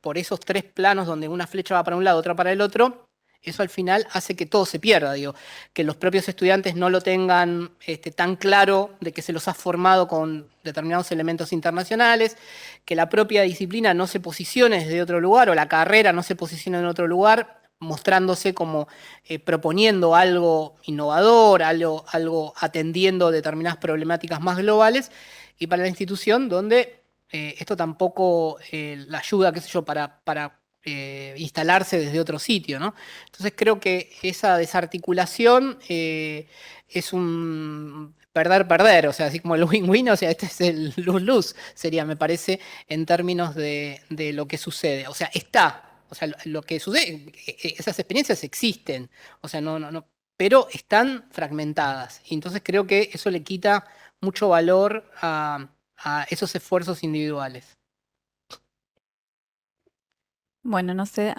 [SPEAKER 3] por esos tres planos donde una flecha va para un lado, otra para el otro, eso al final hace que todo se pierda, digo, que los propios estudiantes no lo tengan tan claro de que se los ha formado con determinados elementos internacionales, que la propia disciplina no se posicione desde otro lugar o la carrera no se posicione en otro lugar, mostrándose como proponiendo algo innovador, algo atendiendo determinadas problemáticas más globales, y para la institución donde esto tampoco la ayuda, qué sé yo, para instalarse desde otro sitio, ¿no? Entonces creo que esa desarticulación es un perder-perder, o sea, así como el win-win, o sea, este es el lose-lose, sería, me parece, en términos de lo que sucede. O sea, o sea, lo que sucede, esas experiencias existen, o sea, no, pero están fragmentadas. Y entonces creo que eso le quita mucho valor a esos esfuerzos individuales.
[SPEAKER 1] Bueno, no sé,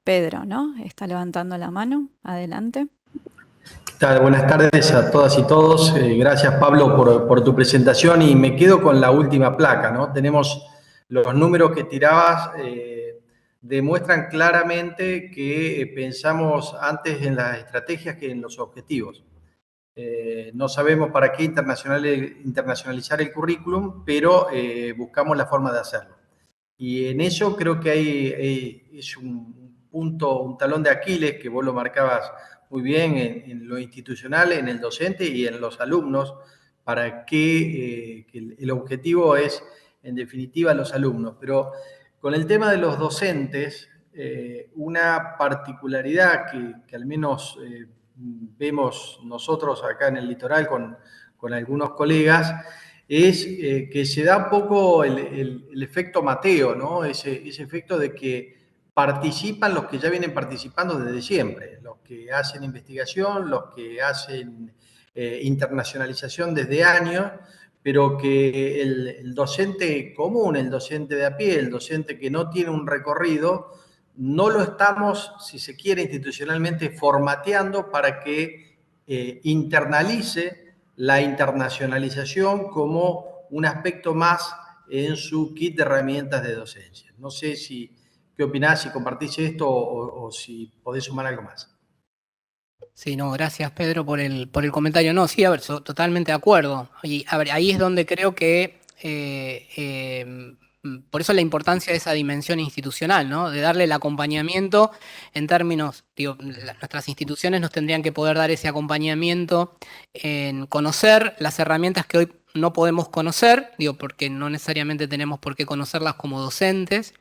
[SPEAKER 1] Pedro, ¿no? Está levantando la mano. Adelante.
[SPEAKER 6] ¿Qué tal? Buenas tardes a todas y todos. Gracias, Pablo, por tu presentación. Y me quedo con la última placa, ¿no? Tenemos los números que tirabas, demuestran claramente que pensamos antes en las estrategias que en los objetivos. No sabemos para qué internacionalizar el currículum, pero buscamos la forma de hacerlo. Y en eso creo que es un punto, un talón de Aquiles, que vos lo marcabas muy bien en lo institucional, en el docente y en los alumnos, para que el objetivo es, en definitiva, los alumnos. Pero con el tema de los docentes, una particularidad que al menos vemos nosotros acá en el litoral con algunos colegas, es que se da un poco el efecto Mateo, ¿no? Ese efecto de que participan los que ya vienen participando desde siempre, los que hacen investigación, los que hacen internacionalización desde años, pero que el docente común, el docente de a pie, el docente que no tiene un recorrido, no lo estamos, si se quiere, institucionalmente formateando para que internalice la internacionalización como un aspecto más en su kit de herramientas de docencia. No sé qué opinás, si compartís esto o si podés sumar algo más.
[SPEAKER 3] Sí, no, gracias Pedro por el comentario. No, sí, a ver, totalmente de acuerdo. Y a ver, ahí es donde creo que por eso la importancia de esa dimensión institucional, ¿no? De darle el acompañamiento en términos, digo, nuestras instituciones nos tendrían que poder dar ese acompañamiento en conocer las herramientas que hoy no podemos conocer, digo, porque no necesariamente tenemos por qué conocerlas como docentes,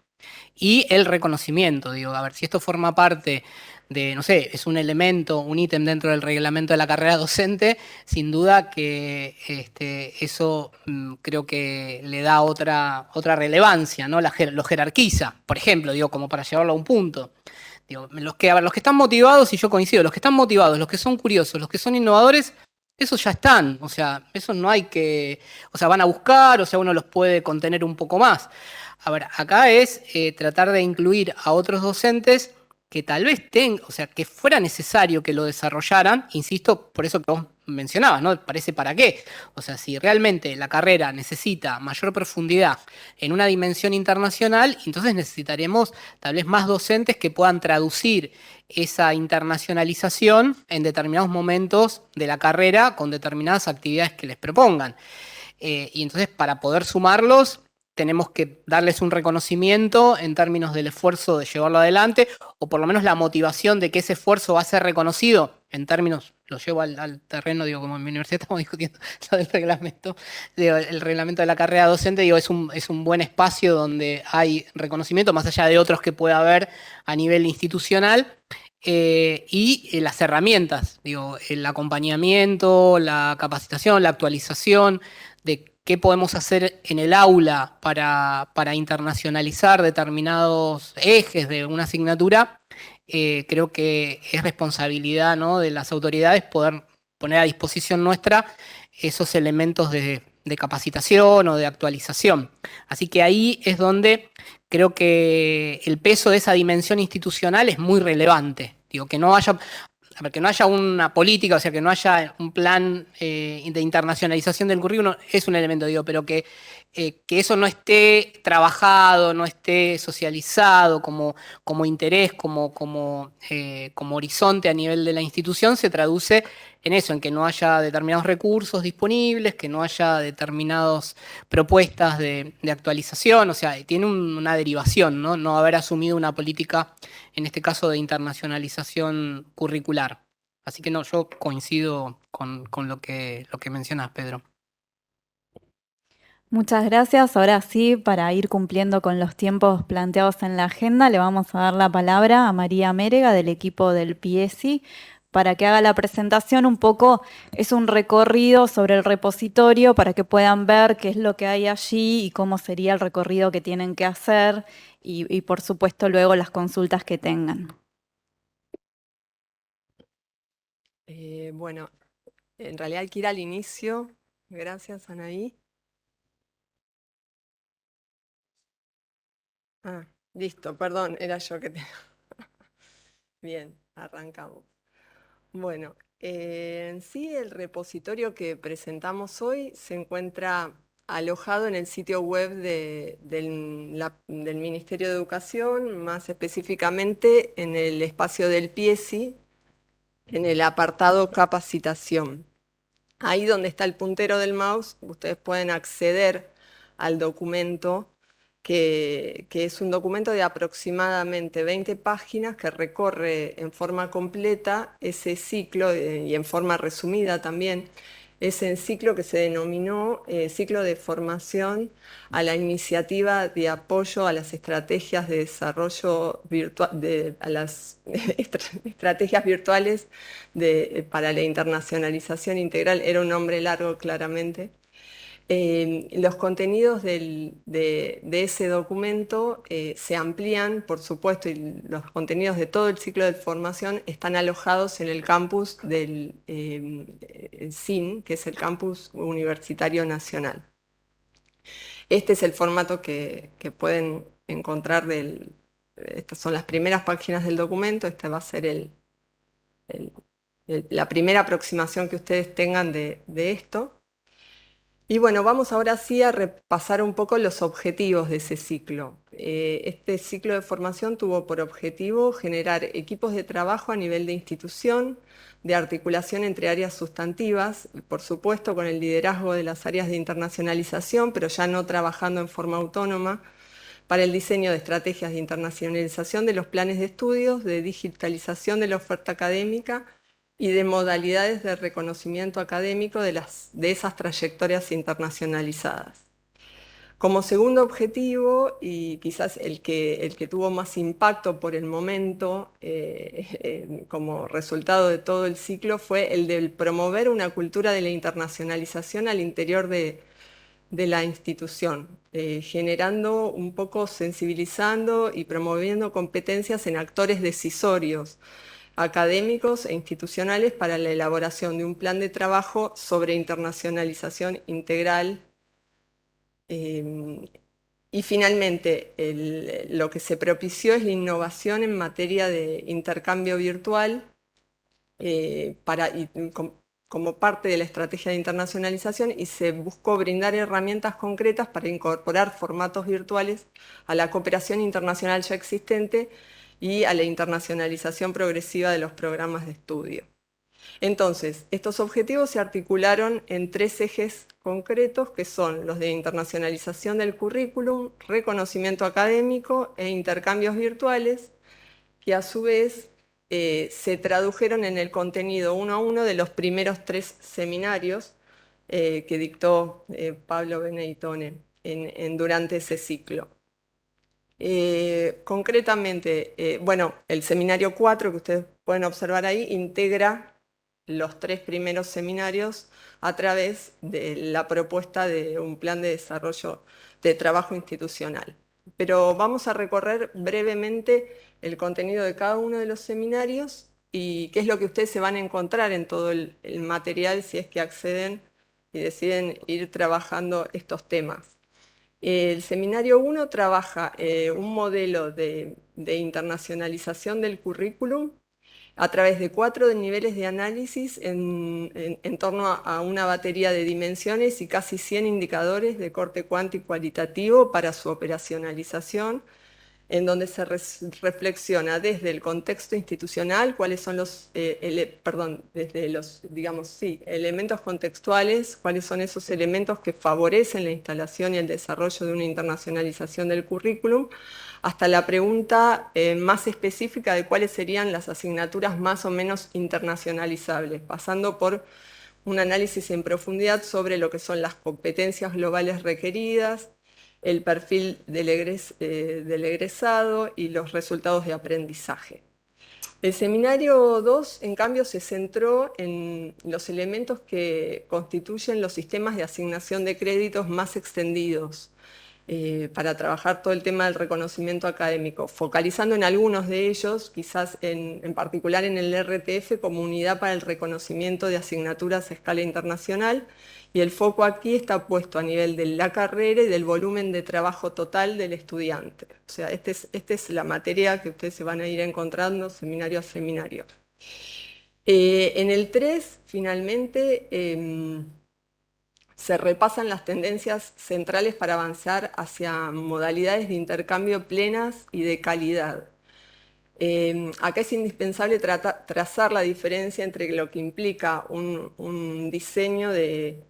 [SPEAKER 3] y el reconocimiento, digo, a ver, si esto forma parte de, no sé, es un elemento, un ítem dentro del reglamento de la carrera docente, sin duda que eso creo que le da otra relevancia, ¿no? Lo jerarquiza, por ejemplo, digo, como para llevarlo a un punto. Digo, los que están motivados, y yo coincido, los que están motivados, los que son curiosos, los que son innovadores, esos ya están, o sea, eso no hay que, o sea, van a buscar, o sea, uno los puede contener un poco más. A ver, acá es tratar de incluir a otros docentes que tal vez o sea, que fuera necesario que lo desarrollaran, insisto, por eso que vos mencionabas, ¿no? Parece para qué. O sea, si realmente la carrera necesita mayor profundidad en una dimensión internacional, entonces necesitaremos tal vez más docentes que puedan traducir esa internacionalización en determinados momentos de la carrera con determinadas actividades que les propongan. Y entonces, para poder sumarlos, tenemos que darles un reconocimiento en términos del esfuerzo de llevarlo adelante, o por lo menos la motivación de que ese esfuerzo va a ser reconocido en términos, lo llevo al terreno, digo, como en mi universidad estamos discutiendo lo del reglamento, digo, el reglamento de la carrera docente, digo, es un buen espacio donde hay reconocimiento, más allá de otros que pueda haber a nivel institucional, y las herramientas, digo, el acompañamiento, la capacitación, la actualización de qué podemos hacer en el aula para internacionalizar determinados ejes de una asignatura, creo que es responsabilidad, ¿no?, de las autoridades poder poner a disposición nuestra esos elementos de capacitación o de actualización. Así que ahí es donde creo que el peso de esa dimensión institucional es muy relevante. Digo, que no haya una política, o sea, que no haya un plan de internacionalización del currículum, es un elemento, digo, pero que eso no esté trabajado, no esté socializado como interés, como horizonte a nivel de la institución, se traduce en eso, en que no haya determinados recursos disponibles, que no haya determinadas propuestas de actualización, o sea, tiene una derivación, ¿no? No haber asumido una política, en este caso, de internacionalización curricular. Así que no, yo coincido con lo que mencionas, Pedro.
[SPEAKER 1] Muchas gracias. Ahora sí, para ir cumpliendo con los tiempos planteados en la agenda, le vamos a dar la palabra a María Mérega del equipo del PIESI para que haga la presentación. Un poco es un recorrido sobre el repositorio para que puedan ver qué es lo que hay allí y cómo sería el recorrido que tienen que hacer y por supuesto luego las consultas que tengan.
[SPEAKER 7] Bueno, en realidad hay que ir al inicio. Gracias, Anaí. Ah, listo, perdón, era yo que te... Bien, arrancamos. Bueno, en sí el repositorio que presentamos hoy se encuentra alojado en el sitio web del Ministerio de Educación, más específicamente en el espacio del PIESI, en el apartado capacitación. Ahí donde está el puntero del mouse, ustedes pueden acceder al documento, que es un documento de aproximadamente 20 páginas que recorre en forma completa ese ciclo y en forma resumida también, ese ciclo que se denominó ciclo de formación a la iniciativa de apoyo a las estrategias de desarrollo virtual, a las estrategias virtuales para la internacionalización integral. Era un nombre largo, claramente. Los contenidos de ese documento se amplían, por supuesto, y los contenidos de todo el ciclo de formación están alojados en el campus del CIN, que es el Campus Universitario Nacional. Este es el formato que pueden encontrar estas son las primeras páginas del documento. Esta va a ser la primera aproximación que ustedes tengan de esto. Y bueno, vamos ahora sí a repasar un poco los objetivos de ese ciclo. Este ciclo de formación tuvo por objetivo generar equipos de trabajo a nivel de institución, de articulación entre áreas sustantivas, por supuesto con el liderazgo de las áreas de internacionalización, pero ya no trabajando en forma autónoma, para el diseño de estrategias de internacionalización de los planes de estudios, de digitalización de la oferta académica y de modalidades de reconocimiento académico de esas trayectorias internacionalizadas. Como segundo objetivo, y quizás el que tuvo más impacto por el momento como resultado de todo el ciclo, fue el de promover una cultura de la internacionalización al interior de la institución, generando un poco, sensibilizando y promoviendo competencias en actores decisorios, académicos e institucionales para la elaboración de un plan de trabajo sobre internacionalización integral. Y finalmente, lo que se propició es la innovación en materia de intercambio virtual como parte de la estrategia de internacionalización, y se buscó brindar herramientas concretas para incorporar formatos virtuales a la cooperación internacional ya existente y a la internacionalización progresiva de los programas de estudio. Entonces, estos objetivos se articularon en 3 ejes concretos, que son los de internacionalización del currículum, reconocimiento académico e intercambios virtuales, que a su vez se tradujeron en el contenido 1 a 1 de los primeros 3 seminarios que dictó Pablo Beneditone durante ese ciclo. Concretamente, bueno, el seminario 4 que ustedes pueden observar ahí integra los 3 primeros seminarios a través de la propuesta de un plan de desarrollo de trabajo institucional. Pero vamos a recorrer brevemente el contenido de cada uno de los seminarios y qué es lo que ustedes se van a encontrar en todo el material si es que acceden y deciden ir trabajando estos temas. El seminario 1 trabaja un modelo de internacionalización del currículum a través de 4 niveles de análisis en torno a una batería de dimensiones y casi 100 indicadores de corte cuántico y cualitativo para su operacionalización, en donde se reflexiona desde el contexto institucional, cuáles son los, desde los, elementos contextuales, cuáles son esos elementos que favorecen la instalación y el desarrollo de una internacionalización del currículum, hasta la pregunta más específica de cuáles serían las asignaturas más o menos internacionalizables, pasando por un análisis en profundidad sobre lo que son las competencias globales requeridas, el perfil del egresado y los resultados de aprendizaje. El seminario 2, en cambio, se centró en los elementos que constituyen los sistemas de asignación de créditos más extendidos para trabajar todo el tema del reconocimiento académico, focalizando en algunos de ellos, quizás en particular en el RTF como unidad para el reconocimiento de asignaturas a escala internacional, y el foco aquí está puesto a nivel de la carrera y del volumen de trabajo total del estudiante. O sea, esta es la materia que ustedes se van a ir encontrando seminario a seminario. En el 3, finalmente, se repasan las tendencias centrales para avanzar hacia modalidades de intercambio plenas y de calidad. Acá es indispensable trazar la diferencia entre lo que implica un diseño de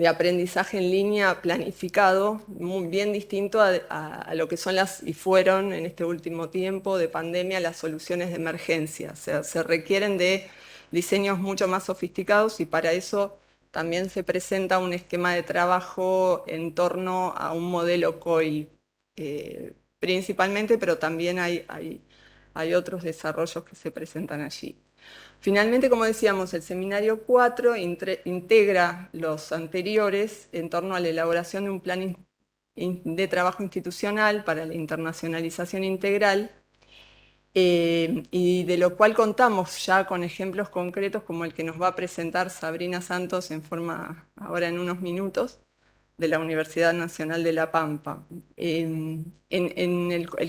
[SPEAKER 7] aprendizaje en línea planificado, muy bien distinto a lo que son y fueron en este último tiempo de pandemia las soluciones de emergencia. O sea, se requieren de diseños mucho más sofisticados y para eso también se presenta un esquema de trabajo en torno a un modelo COIL, principalmente, pero también hay otros desarrollos que se presentan allí. Finalmente, como decíamos, el seminario 4 integra los anteriores en torno a la elaboración de un plan de trabajo institucional para la internacionalización integral, y de lo cual contamos ya con ejemplos concretos como el que nos va a presentar Sabrina Santos ahora en unos minutos, de la Universidad Nacional de La Pampa. El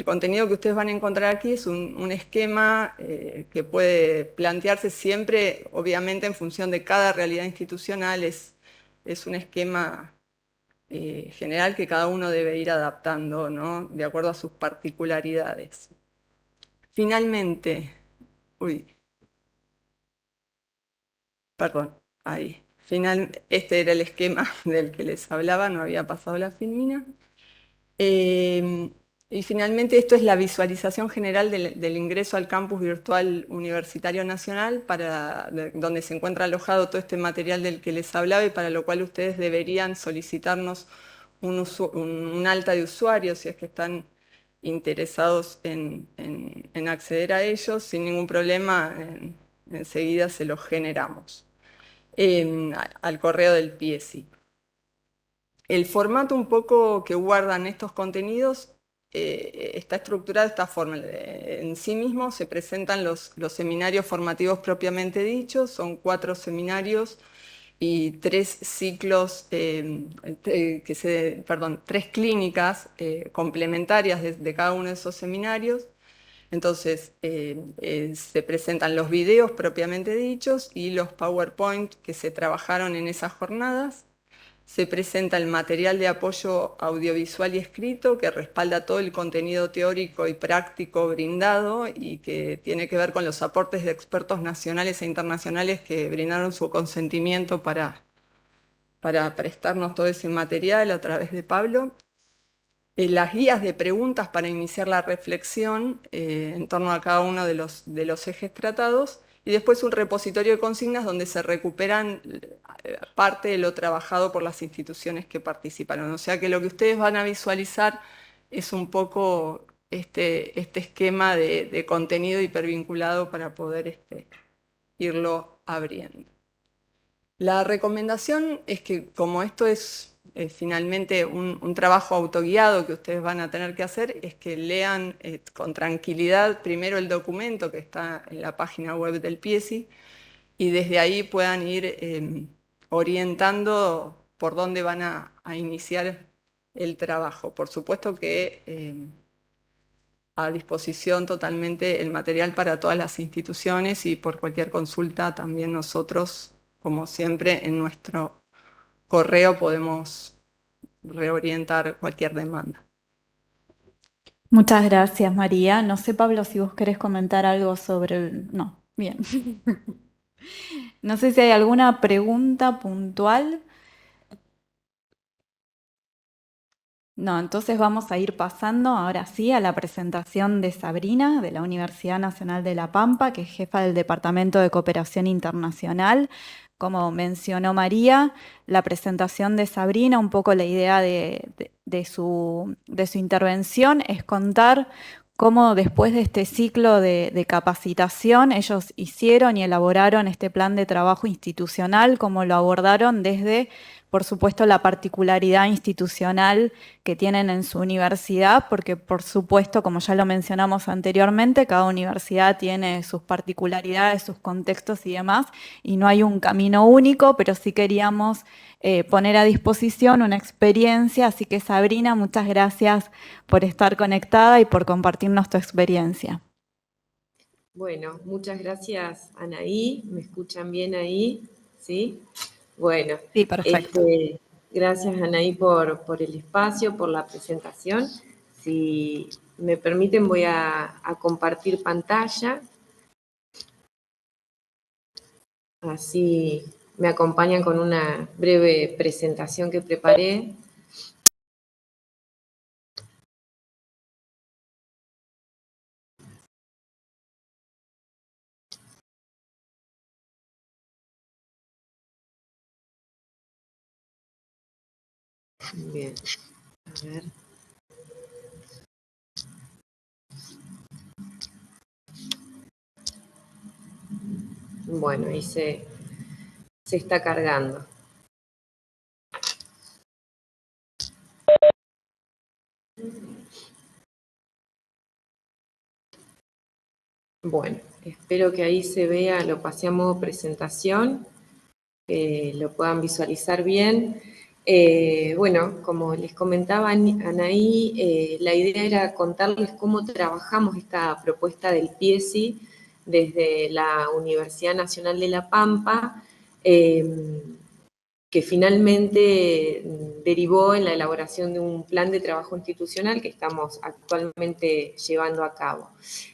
[SPEAKER 7] contenido que ustedes van a encontrar aquí es un esquema que puede plantearse siempre, obviamente en función de cada realidad institucional, es un esquema general que cada uno debe ir adaptando, ¿no? De acuerdo a sus particularidades. Finalmente, este era el esquema del que les hablaba, no había pasado la filmina. Y finalmente esto es la visualización general del ingreso al campus virtual universitario nacional, donde se encuentra alojado todo este material del que les hablaba y para lo cual ustedes deberían solicitarnos un alta de usuarios si es que están interesados en acceder a ellos. Sin ningún problema, enseguida se los generamos al correo del PIESI. El formato un poco que guardan estos contenidos está estructurado de esta forma. En sí mismo se presentan los seminarios formativos propiamente dichos, son 4 seminarios y 3 ciclos, 3 clínicas complementarias de cada uno de esos seminarios. Entonces, se presentan los videos propiamente dichos y los PowerPoint que se trabajaron en esas jornadas. Se presenta el material de apoyo audiovisual y escrito que respalda todo el contenido teórico y práctico brindado y que tiene que ver con los aportes de expertos nacionales e internacionales que brindaron su consentimiento para prestarnos todo ese material a través de Pablo. Las guías de preguntas para iniciar la reflexión en torno a cada uno de los ejes tratados, y después un repositorio de consignas donde se recuperan parte de lo trabajado por las instituciones que participaron. O sea que lo que ustedes van a visualizar es un poco este esquema de contenido hipervinculado para poder irlo abriendo. La recomendación es que, como esto es finalmente un trabajo autoguiado que ustedes van a tener que hacer, es que lean con tranquilidad primero el documento que está en la página web del PIESI y desde ahí puedan ir orientando por dónde van a iniciar el trabajo. Por supuesto que a disposición totalmente el material para todas las instituciones y por cualquier consulta también nosotros, como siempre, en nuestro correo podemos reorientar cualquier demanda.
[SPEAKER 1] Muchas gracias, María. No sé, Pablo, si vos querés comentar algo sobre el... No, bien. No sé si hay alguna pregunta puntual. No, entonces vamos a ir pasando ahora sí a la presentación de Sabrina de la Universidad Nacional de La Pampa, que es jefa del Departamento de Cooperación Internacional. Como mencionó María, la presentación de Sabrina, un poco la idea de su intervención es contar cómo después de este ciclo de capacitación ellos hicieron y elaboraron este plan de trabajo institucional, cómo lo abordaron desde, por supuesto, la particularidad institucional que tienen en su universidad, porque por supuesto, como ya lo mencionamos anteriormente, cada universidad tiene sus particularidades, sus contextos y demás, y no hay un camino único, pero sí queríamos poner a disposición una experiencia, así que Sabrina, muchas gracias por estar conectada y por compartirnos tu experiencia.
[SPEAKER 8] Bueno, muchas gracias, Anaí. ¿Me escuchan bien ahí? ¿Sí? Bueno,
[SPEAKER 1] Sí, perfecto.
[SPEAKER 8] Gracias, Anaí, por el espacio, por la presentación. Si me permiten, voy a compartir pantalla. Así me acompañan con una breve presentación que preparé. Bien, a ver. Bueno, ahí se está cargando. Bueno, espero que ahí se vea, lo pasé a modo presentación, que lo puedan visualizar bien. Bueno, como les comentaba Anaí, la idea era contarles cómo trabajamos esta propuesta del PIESI desde la Universidad Nacional de La Pampa, que finalmente derivó en la elaboración de un plan de trabajo institucional que estamos actualmente llevando a cabo.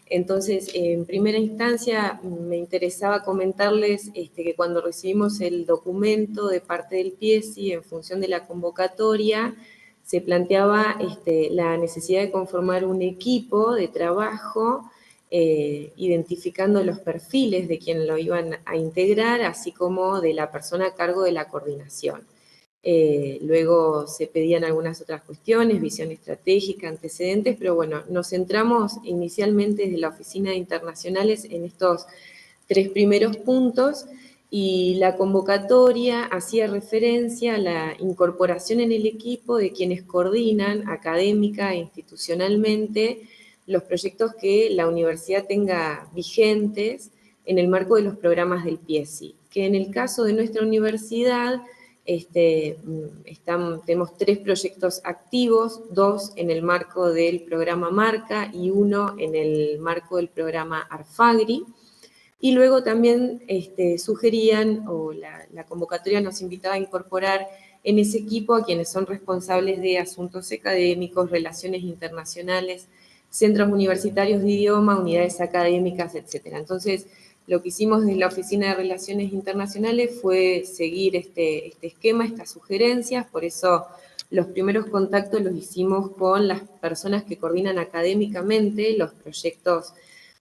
[SPEAKER 8] Entonces, en primera instancia, me interesaba comentarles que cuando recibimos el documento de parte del PIESI en función de la convocatoria, se planteaba la necesidad de conformar un equipo de trabajo identificando los perfiles de quien lo iban a integrar, así como de la persona a cargo de la coordinación. Luego se pedían algunas otras cuestiones, visión estratégica, antecedentes, pero bueno, nos centramos inicialmente desde la Oficina de Internacionales en estos 3 primeros puntos y la convocatoria hacía referencia a la incorporación en el equipo de quienes coordinan académica e institucionalmente los proyectos que la universidad tenga vigentes en el marco de los programas del PIESI, que en el caso de nuestra universidad tenemos 3 proyectos activos, 2 en el marco del programa Marca y 1 en el marco del programa ARFAGRI. Y luego también sugerían, o la convocatoria nos invitaba a incorporar en ese equipo a quienes son responsables de asuntos académicos, relaciones internacionales, centros universitarios de idioma, unidades académicas, etc. Entonces, lo que hicimos desde la Oficina de Relaciones Internacionales fue seguir este esquema, estas sugerencias, por eso los primeros contactos los hicimos con las personas que coordinan académicamente los proyectos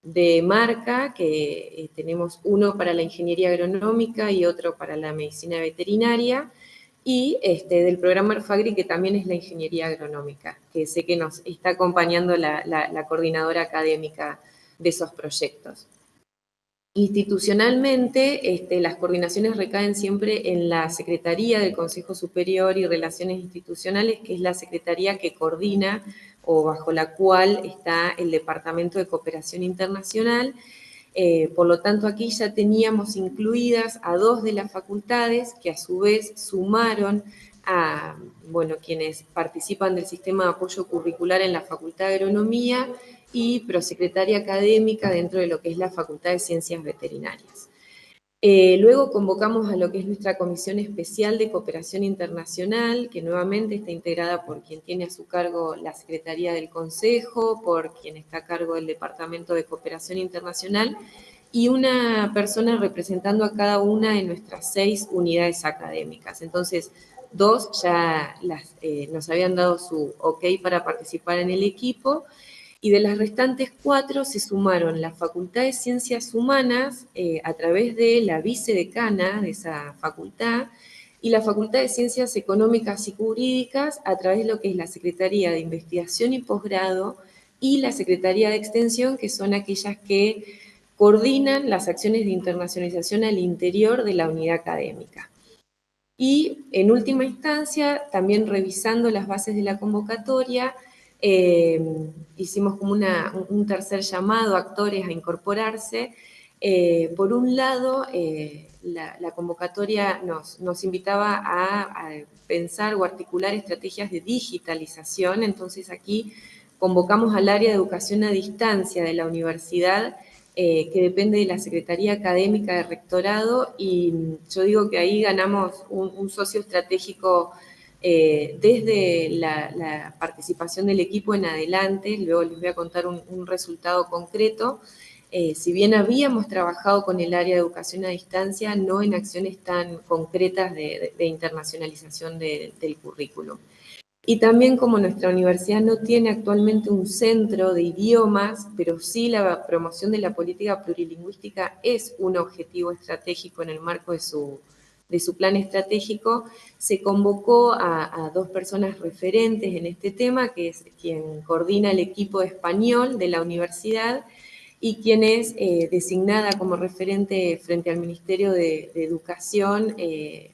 [SPEAKER 8] de Marca, que tenemos uno para la ingeniería agronómica y otro para la medicina veterinaria, y del programa ARFAGRI, que también es la ingeniería agronómica, que sé que nos está acompañando la coordinadora académica de esos proyectos. Institucionalmente, las coordinaciones recaen siempre en la Secretaría del Consejo Superior y Relaciones Institucionales, que es la secretaría que coordina o bajo la cual está el Departamento de Cooperación Internacional. Por lo tanto, aquí ya teníamos incluidas a 2 de las facultades que a su vez sumaron a, bueno, quienes participan del sistema de apoyo curricular en la Facultad de Agronomía y prosecretaria académica dentro de lo que es la Facultad de Ciencias Veterinarias. Luego convocamos a lo que es nuestra Comisión Especial de Cooperación Internacional, que nuevamente está integrada por quien tiene a su cargo la Secretaría del Consejo, por quien está a cargo del Departamento de Cooperación Internacional, y una persona representando a cada una de nuestras 6 unidades académicas. Entonces, 2 ya nos habían dado su ok para participar en el equipo, y de las restantes 4 se sumaron la Facultad de Ciencias Humanas a través de la vicedecana de esa facultad y la Facultad de Ciencias Económicas y Jurídicas a través de lo que es la Secretaría de Investigación y Posgrado y la Secretaría de Extensión, que son aquellas que coordinan las acciones de internacionalización al interior de la unidad académica. Y en última instancia, también revisando las bases de la convocatoria, hicimos como un tercer llamado a actores a incorporarse. Por un lado, la convocatoria nos invitaba a pensar o articular estrategias de digitalización, entonces aquí convocamos al área de educación a distancia de la universidad, que depende de la Secretaría Académica de Rectorado, y yo digo que ahí ganamos un socio estratégico desde la participación del equipo en adelante. Luego les voy a contar un resultado concreto. Si bien habíamos trabajado con el área de educación a distancia, no en acciones tan concretas de internacionalización del currículum. Y también como nuestra universidad no tiene actualmente un centro de idiomas, pero sí la promoción de la política plurilingüística es un objetivo estratégico en el marco de su plan estratégico, se convocó a 2 personas referentes en este tema, que es quien coordina el equipo de español de la universidad y quien es designada como referente frente al Ministerio de Educación,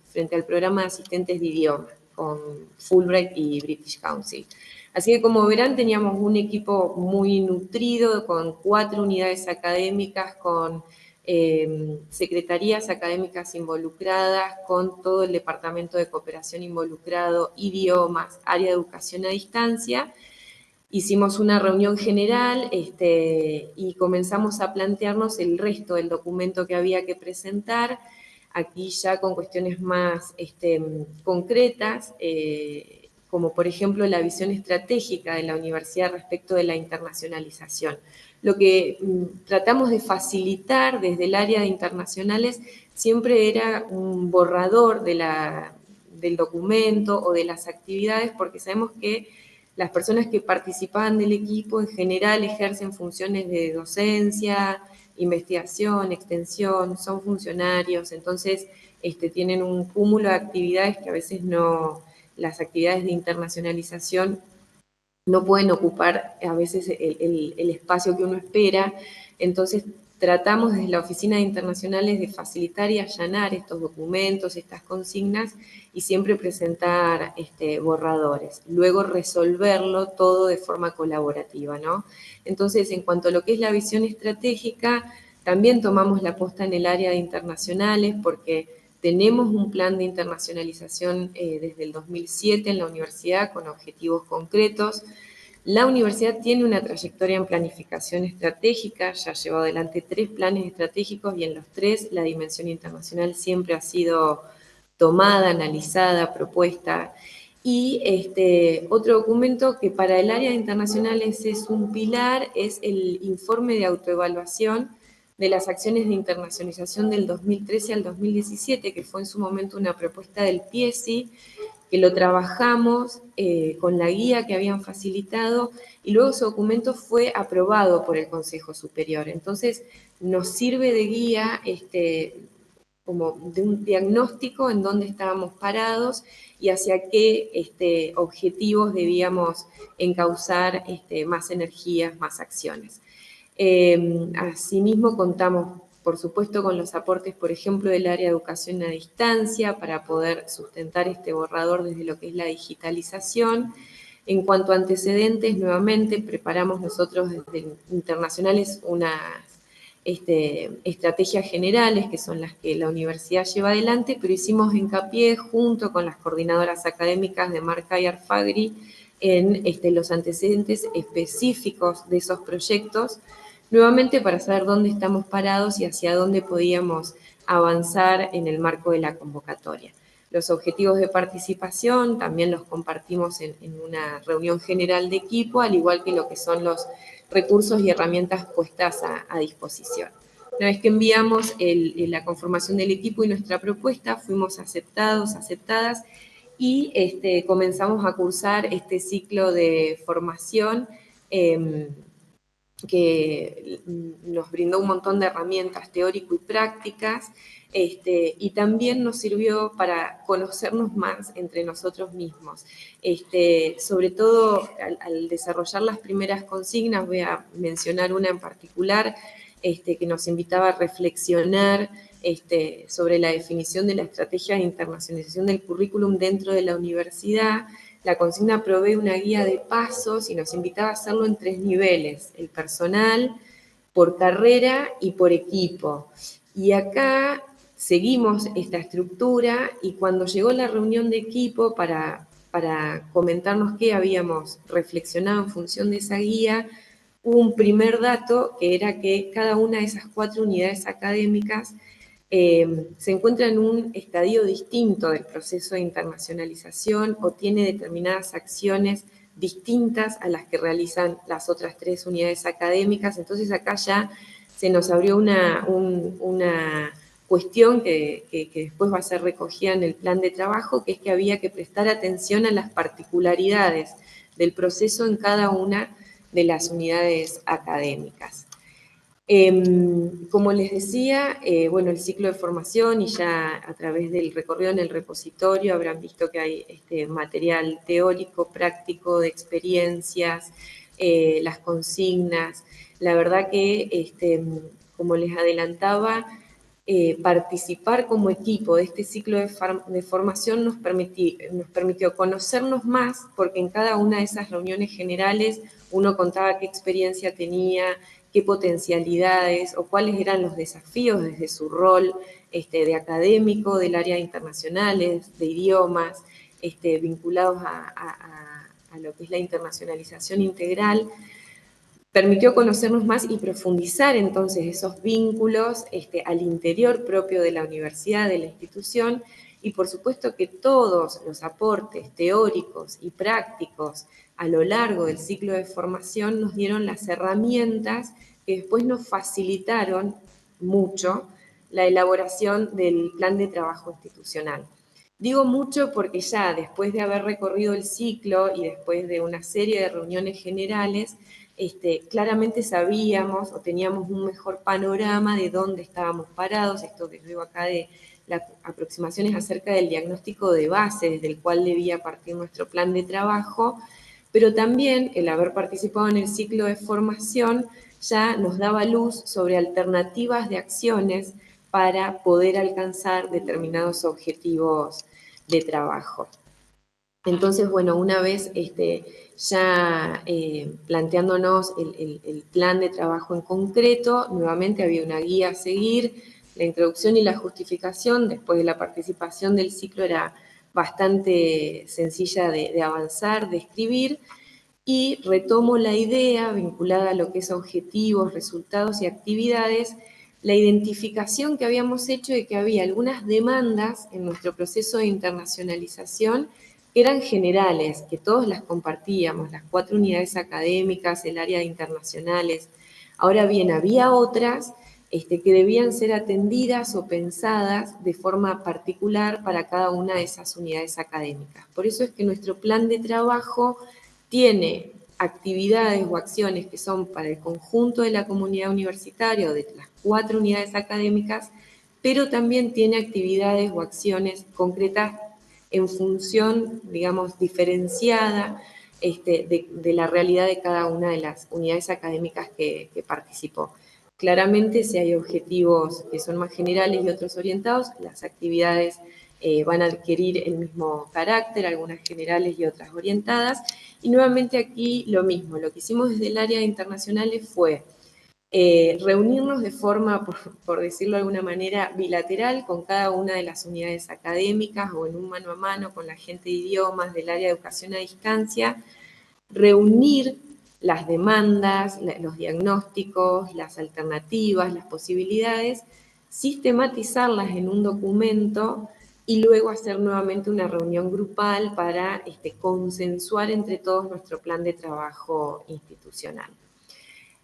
[SPEAKER 8] frente al programa de asistentes de idioma, con Fulbright y British Council. Así que como verán, teníamos un equipo muy nutrido, con 4 unidades académicas, con secretarías académicas involucradas, con todo el Departamento de Cooperación involucrado, idiomas, área de educación a distancia. Hicimos una reunión general y comenzamos a plantearnos el resto del documento que había que presentar, aquí ya con cuestiones más concretas, como por ejemplo la visión estratégica de la universidad respecto de la internacionalización. Lo que tratamos de facilitar desde el área de internacionales siempre era un borrador del documento o de las actividades, porque sabemos que las personas que participaban del equipo en general ejercen funciones de docencia, investigación, extensión, son funcionarios, entonces tienen un cúmulo de actividades que a veces las actividades de internacionalización no pueden ocupar a veces el espacio que uno espera. Entonces tratamos desde la Oficina de Internacionales de facilitar y allanar estos documentos, estas consignas, y siempre presentar borradores. Luego resolverlo todo de forma colaborativa, ¿no? Entonces, en cuanto a lo que es la visión estratégica, también tomamos la posta en el área de internacionales, porque tenemos un plan de internacionalización desde el 2007 en la universidad con objetivos concretos. La universidad tiene una trayectoria en planificación estratégica, ya ha llevado adelante 3 planes estratégicos y en los 3 la dimensión internacional siempre ha sido tomada, analizada, propuesta. Y otro documento que para el área de internacionales es un pilar es el informe de autoevaluación de las acciones de internacionalización del 2013 al 2017, que fue en su momento una propuesta del PIESI, que lo trabajamos con la guía que habían facilitado y luego ese documento fue aprobado por el Consejo Superior. Entonces nos sirve de guía como de un diagnóstico en dónde estábamos parados y hacia qué objetivos debíamos encauzar más energías, más acciones. Asimismo, contamos por supuesto con los aportes, por ejemplo, del área de educación a distancia para poder sustentar este borrador desde lo que es la digitalización. En cuanto a antecedentes, nuevamente preparamos nosotros desde internacionales unas estrategias generales, que son las que la universidad lleva adelante, pero hicimos hincapié junto con las coordinadoras académicas de Marca y Arfagri en los antecedentes específicos de esos proyectos, nuevamente para saber dónde estamos parados y hacia dónde podíamos avanzar en el marco de la convocatoria. Los objetivos de participación también los compartimos en una reunión general de equipo, al igual que lo que son los recursos y herramientas puestas a disposición. Una vez que enviamos la conformación del equipo y nuestra propuesta, fuimos aceptadas, y comenzamos a cursar este ciclo de formación que nos brindó un montón de herramientas teórico y prácticas, y también nos sirvió para conocernos más entre nosotros mismos. Sobre todo al desarrollar las primeras consignas, voy a mencionar una en particular que nos invitaba a reflexionar sobre la definición de la estrategia de internacionalización del currículum dentro de la universidad. La consigna provee una guía de pasos y nos invitaba a hacerlo en 3 niveles: el personal, por carrera y por equipo. Y acá seguimos esta estructura, y cuando llegó la reunión de equipo para comentarnos qué habíamos reflexionado en función de esa guía, hubo un primer dato que era que cada una de esas 4 unidades académicas se encuentra en un estadio distinto del proceso de internacionalización o tiene determinadas acciones distintas a las que realizan las otras 3 unidades académicas. Entonces acá ya se nos abrió una cuestión que después va a ser recogida en el plan de trabajo, que es que había que prestar atención a las particularidades del proceso en cada una de las unidades académicas. Como les decía, bueno, el ciclo de formación, y ya a través del recorrido en el repositorio habrán visto que hay material teórico, práctico, de experiencias, las consignas. La verdad que, como les adelantaba, participar como equipo de este ciclo de formación nos permitió conocernos más, porque en cada una de esas reuniones generales uno contaba qué experiencia tenía, qué potencialidades o cuáles eran los desafíos desde su rol de académico, del área de internacionales, de idiomas, vinculados a lo que es la internacionalización integral. Permitió conocernos más y profundizar entonces esos vínculos al interior propio de la universidad, de la institución, y por supuesto que todos los aportes teóricos y prácticos a lo largo del ciclo de formación nos dieron las herramientas que después nos facilitaron mucho la elaboración del plan de trabajo institucional. Digo mucho porque ya después de haber recorrido el ciclo y después de una serie de reuniones generales, claramente sabíamos o teníamos un mejor panorama de dónde estábamos parados. Esto que digo acá de las aproximaciones acerca del diagnóstico de base desde el cual debía partir nuestro plan de trabajo, pero también el haber participado en el ciclo de formación ya nos daba luz sobre alternativas de acciones para poder alcanzar determinados objetivos de trabajo. Entonces, bueno, una vez ya planteándonos el plan de trabajo en concreto, nuevamente había una guía a seguir. La introducción y la justificación después de la participación del ciclo era bastante sencilla de avanzar, de escribir, y retomo la idea vinculada a lo que es objetivos, resultados y actividades, la identificación que habíamos hecho de que había algunas demandas en nuestro proceso de internacionalización que eran generales, que todos las compartíamos, las 4 unidades académicas, el área de internacionales. Ahora bien, había otras que debían ser atendidas o pensadas de forma particular para cada una de esas unidades académicas. Por eso es que nuestro plan de trabajo tiene actividades o acciones que son para el conjunto de la comunidad universitaria o de las 4 unidades académicas, pero también tiene actividades o acciones concretas en función, digamos, diferenciada de la realidad de cada una de las unidades académicas que participó. Claramente, si hay objetivos que son más generales y otros orientados, las actividades van a adquirir el mismo carácter, algunas generales y otras orientadas. Y nuevamente aquí lo mismo, lo que hicimos desde el área de internacionales fue reunirnos de forma, por decirlo de alguna manera, bilateral con cada una de las unidades académicas o en un mano a mano con la gente de idiomas del área de educación a distancia, reunir las demandas, los diagnósticos, las alternativas, las posibilidades, sistematizarlas en un documento y luego hacer nuevamente una reunión grupal para consensuar entre todos nuestro plan de trabajo institucional.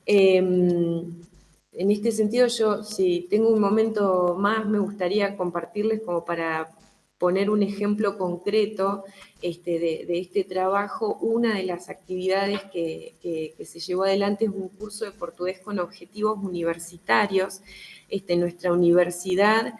[SPEAKER 8] En este sentido, yo, si tengo un momento más, me gustaría compartirles como para poner un ejemplo concreto de este trabajo. Una de las actividades que se llevó adelante es un curso de portugués con objetivos universitarios. Nuestra universidad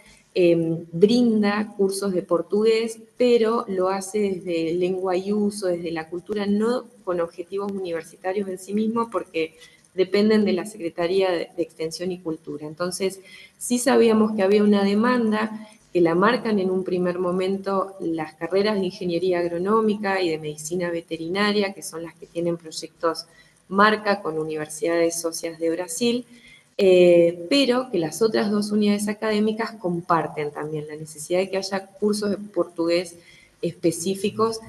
[SPEAKER 8] brinda cursos de portugués, pero lo hace desde lengua y uso, desde la cultura, no con objetivos universitarios en sí mismo, porque dependen de la Secretaría de Extensión y Cultura. Entonces, sí sabíamos que había una demanda que la marcan en un primer momento las carreras de Ingeniería Agronómica y de Medicina Veterinaria, que son las que tienen proyectos marca con universidades socias de Brasil, pero que las otras dos unidades académicas comparten también la necesidad de que haya cursos de portugués específicos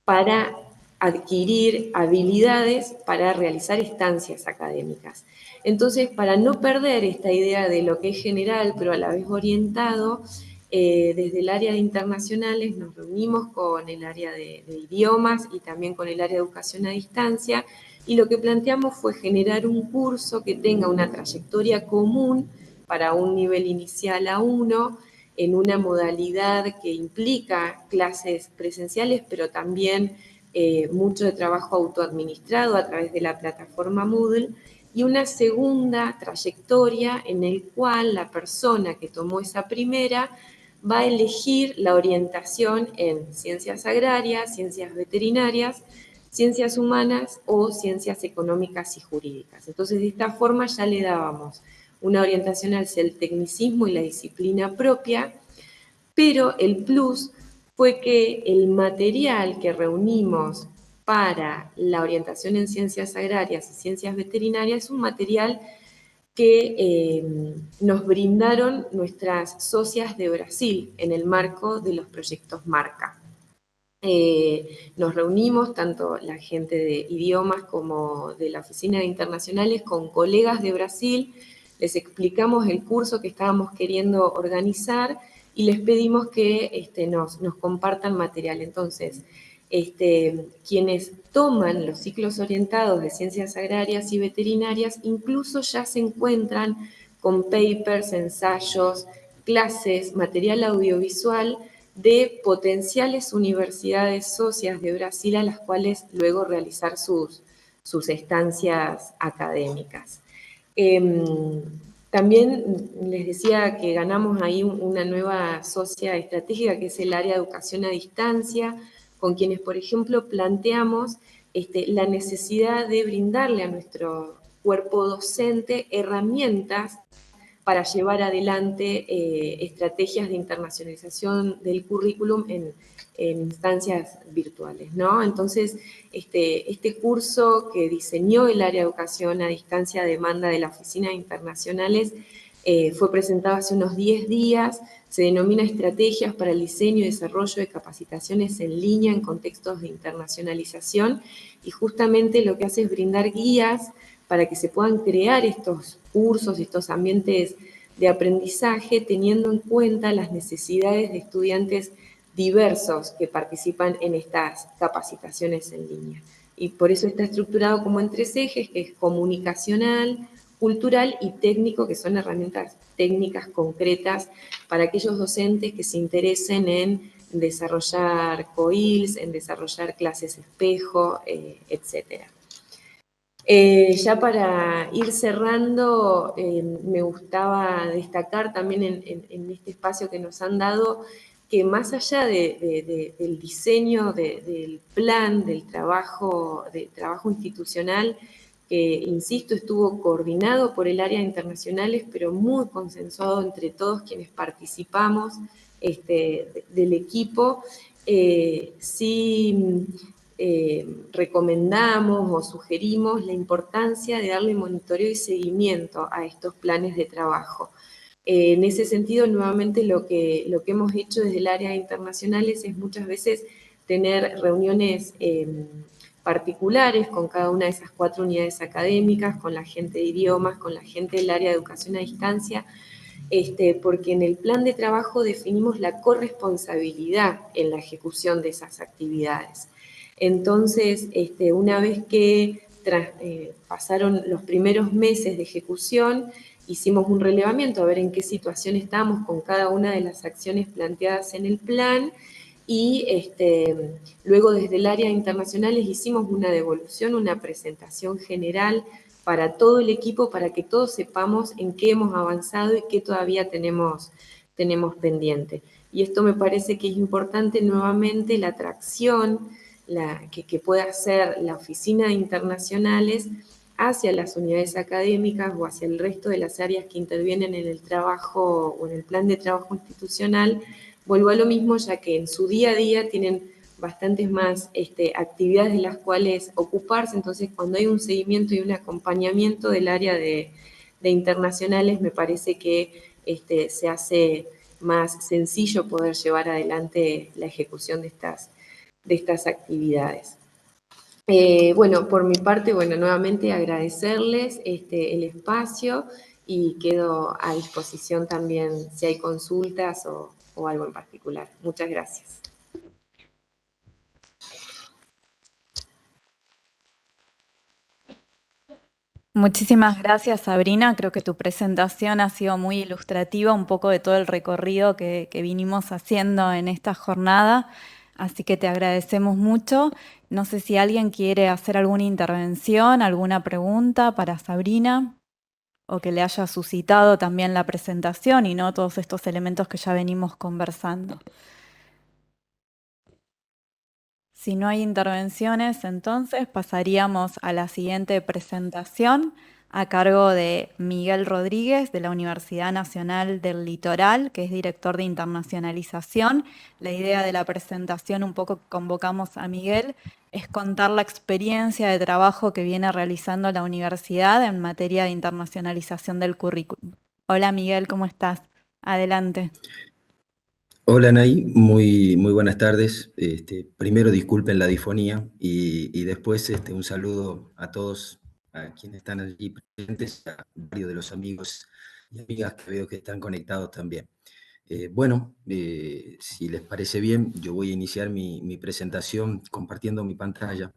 [SPEAKER 8] para adquirir habilidades para realizar estancias académicas. Entonces, para no perder esta idea de lo que es general, pero a la vez orientado, desde el área de internacionales nos reunimos con el área de idiomas y también con el área de educación a distancia, y lo que planteamos fue generar un curso que tenga una trayectoria común para un nivel inicial A1, en una modalidad que implica clases presenciales, pero también mucho de trabajo autoadministrado a través de la plataforma Moodle, y una segunda trayectoria en el cual la persona que tomó esa primera va a elegir la orientación en ciencias agrarias, ciencias veterinarias, ciencias humanas o ciencias económicas y jurídicas. Entonces, de esta forma ya le dábamos una orientación hacia el tecnicismo y la disciplina propia, pero el plus fue que el material que reunimos para la orientación en ciencias agrarias y ciencias veterinarias es un material que nos brindaron nuestras socias de Brasil en el marco de los proyectos Marca. Nos reunimos, tanto la gente de idiomas como de la oficina de internacionales, con colegas de Brasil, les explicamos el curso que estábamos queriendo organizar y les pedimos que nos compartan material. Entonces, quienes toman los ciclos orientados de ciencias agrarias y veterinarias incluso ya se encuentran con papers, ensayos, clases, material audiovisual de potenciales universidades socias de Brasil a las cuales luego realizar sus estancias académicas. También les decía que ganamos ahí una nueva socia estratégica, que es el área de educación a distancia, con quienes, por ejemplo, planteamos la necesidad de brindarle a nuestro cuerpo docente herramientas para llevar adelante estrategias de internacionalización del currículum en instancias virtuales, ¿no? Entonces, este curso que diseñó el área de educación a distancia a demanda de la Oficina de Internacionales fue presentado hace unos 10 días, se denomina Estrategias para el Diseño y Desarrollo de Capacitaciones en Línea en Contextos de Internacionalización, y justamente lo que hace es brindar guías para que se puedan crear estos cursos, estos ambientes de aprendizaje, teniendo en cuenta las necesidades de estudiantes diversos que participan en estas capacitaciones en línea. Y por eso está estructurado como en 3 ejes, que es comunicacional, cultural y técnico, que son herramientas técnicas concretas para aquellos docentes que se interesen en desarrollar COILS, en desarrollar clases espejo, etcétera. Ya para ir cerrando, me gustaba destacar también en este espacio que nos han dado que más allá del diseño del plan, del trabajo institucional, que, insisto, estuvo coordinado por el área de internacionales, pero muy consensuado entre todos quienes participamos del equipo. Sí recomendamos o sugerimos la importancia de darle monitoreo y seguimiento a estos planes de trabajo. En ese sentido, nuevamente, lo que hemos hecho desde el área de internacionales es muchas veces tener reuniones particulares con cada una de esas 4 unidades académicas, con la gente de idiomas, con la gente del área de educación a distancia, porque en el plan de trabajo definimos la corresponsabilidad en la ejecución de esas actividades. Entonces, una vez que pasaron los primeros meses de ejecución, hicimos un relevamiento a ver en qué situación estábamos con cada una de las acciones planteadas en el plan, y luego desde el área de internacionales hicimos una devolución, una presentación general para todo el equipo, para que todos sepamos en qué hemos avanzado y qué todavía tenemos pendiente. Y esto me parece que es importante, nuevamente, la atracción que pueda hacer la oficina de internacionales hacia las unidades académicas o hacia el resto de las áreas que intervienen en el trabajo o en el plan de trabajo institucional. Vuelvo a lo mismo, ya que en su día a día tienen bastantes más actividades de las cuales ocuparse. Entonces, cuando hay un seguimiento y un acompañamiento del área de internacionales, me parece que se hace más sencillo poder llevar adelante la ejecución de estas actividades. Bueno, por mi parte, nuevamente agradecerles el espacio, y quedo a disposición también si hay consultas o algo en particular. Muchas gracias.
[SPEAKER 1] Muchísimas gracias, Sabrina. Creo que tu presentación ha sido muy ilustrativa, un poco de todo el recorrido que vinimos haciendo en esta jornada, así que te agradecemos mucho. No sé si alguien quiere hacer alguna intervención, alguna pregunta para Sabrina, o que le haya suscitado también la presentación y no todos estos elementos que ya venimos conversando. Si no hay intervenciones, entonces pasaríamos a la siguiente presentación a cargo de Miguel Rodríguez, de la Universidad Nacional del Litoral, que es director de internacionalización. La idea de la presentación, un poco que convocamos a Miguel, es contar la experiencia de trabajo que viene realizando la universidad en materia de internacionalización del currículum. Hola Miguel, ¿cómo estás? Adelante.
[SPEAKER 9] Hola Nay, muy buenas tardes. Primero disculpen la difonía y después un saludo a todos, a quienes están allí presentes, a varios de los amigos y amigas que veo que están conectados también. Si les parece bien, yo voy a iniciar mi presentación compartiendo mi pantalla.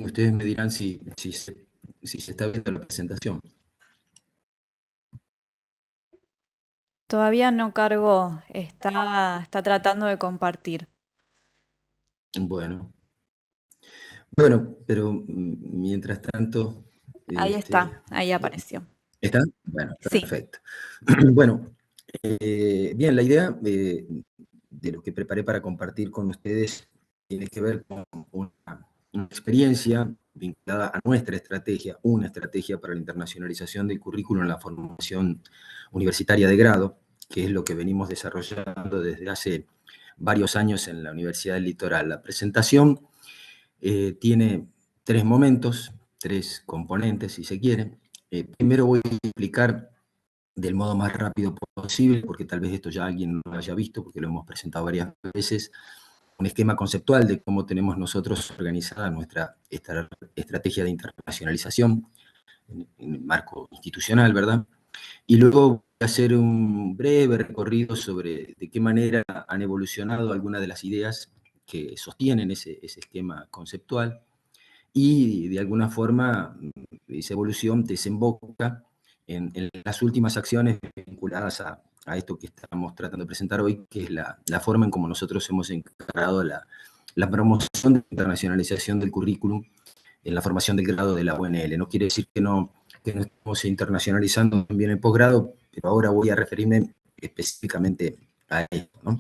[SPEAKER 9] Ustedes me dirán si se está viendo la presentación.
[SPEAKER 1] Todavía no cargó, está tratando de compartir.
[SPEAKER 9] Bueno, pero mientras tanto...
[SPEAKER 1] Ahí está, ahí apareció.
[SPEAKER 9] ¿Está? Bueno,
[SPEAKER 1] Sí.
[SPEAKER 9] perfecto. Bueno, bien, la idea de lo que preparé para compartir con ustedes tiene que ver con una experiencia vinculada a nuestra estrategia, una estrategia para la internacionalización del currículo en la formación universitaria de grado, que es lo que venimos desarrollando desde hace varios años en la Universidad del Litoral. La presentación tiene 3 momentos, 3 componentes, si se quiere. Primero voy a explicar del modo más rápido posible, porque tal vez esto ya alguien no lo haya visto, porque lo hemos presentado varias veces, un esquema conceptual de cómo tenemos nosotros organizada nuestra estrategia de internacionalización en el marco institucional, ¿verdad? Y luego voy a hacer un breve recorrido sobre de qué manera han evolucionado algunas de las ideas que sostienen ese esquema conceptual, y de alguna forma esa evolución desemboca en las últimas acciones vinculadas a a esto que estamos tratando de presentar hoy, que es la forma en cómo nosotros hemos encarado la promoción de la internacionalización del currículum en la formación del grado de la UNL. No quiere decir que no estemos internacionalizando también el posgrado, pero ahora voy a referirme específicamente a esto, ¿no?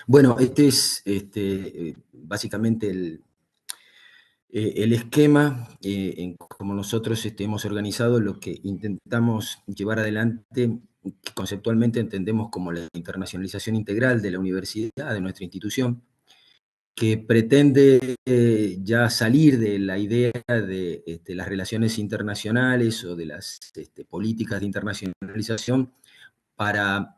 [SPEAKER 9] Bueno, este es básicamente el esquema en cómo nosotros hemos organizado lo que intentamos llevar adelante, que conceptualmente entendemos como la internacionalización integral de la universidad, de nuestra institución, que pretende ya salir de la idea de las relaciones internacionales o de las políticas de internacionalización para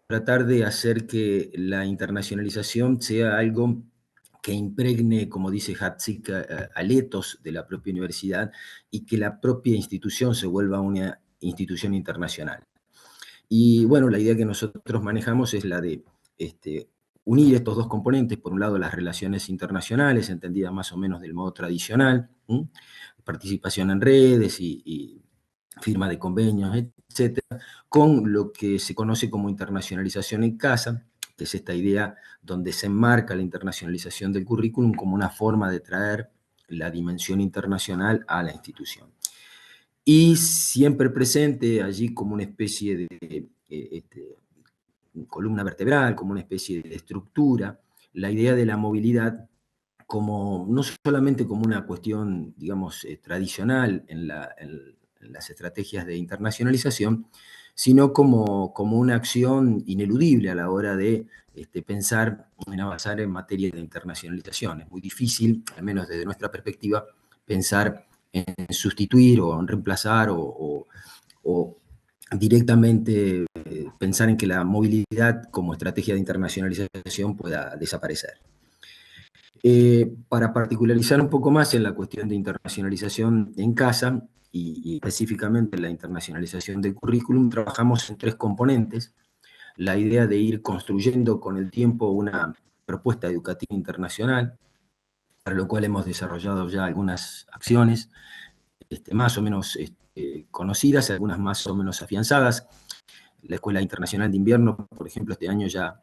[SPEAKER 9] tratar de hacer que la internacionalización sea algo que impregne, como dice Hatzik, al ethos de la propia universidad y que la propia institución se vuelva una institución internacional. Y bueno, la idea que nosotros manejamos es la de unir estos dos componentes, por un lado las relaciones internacionales, entendidas más o menos del modo tradicional, participación en redes y firma de convenios, etcétera, con lo que se conoce como internacionalización en casa, que es esta idea donde se enmarca la internacionalización del currículum como una forma de traer la dimensión internacional a la institución. Y siempre presente allí como una especie de columna vertebral, como una especie de estructura, la idea de la movilidad como, no solamente como una cuestión, digamos, tradicional en las estrategias de internacionalización, sino como una acción ineludible a la hora de pensar en avanzar en materia de internacionalización. Es muy difícil, al menos desde nuestra perspectiva, pensar en sustituir o en reemplazar o directamente pensar en que la movilidad como estrategia de internacionalización pueda desaparecer. Para particularizar un poco más en la cuestión de internacionalización en casa y específicamente la internacionalización del currículum, trabajamos en 3 componentes. La idea de ir construyendo con el tiempo una propuesta educativa internacional, para lo cual hemos desarrollado ya algunas acciones más o menos conocidas, algunas más o menos afianzadas. La Escuela Internacional de Invierno, por ejemplo, este año ya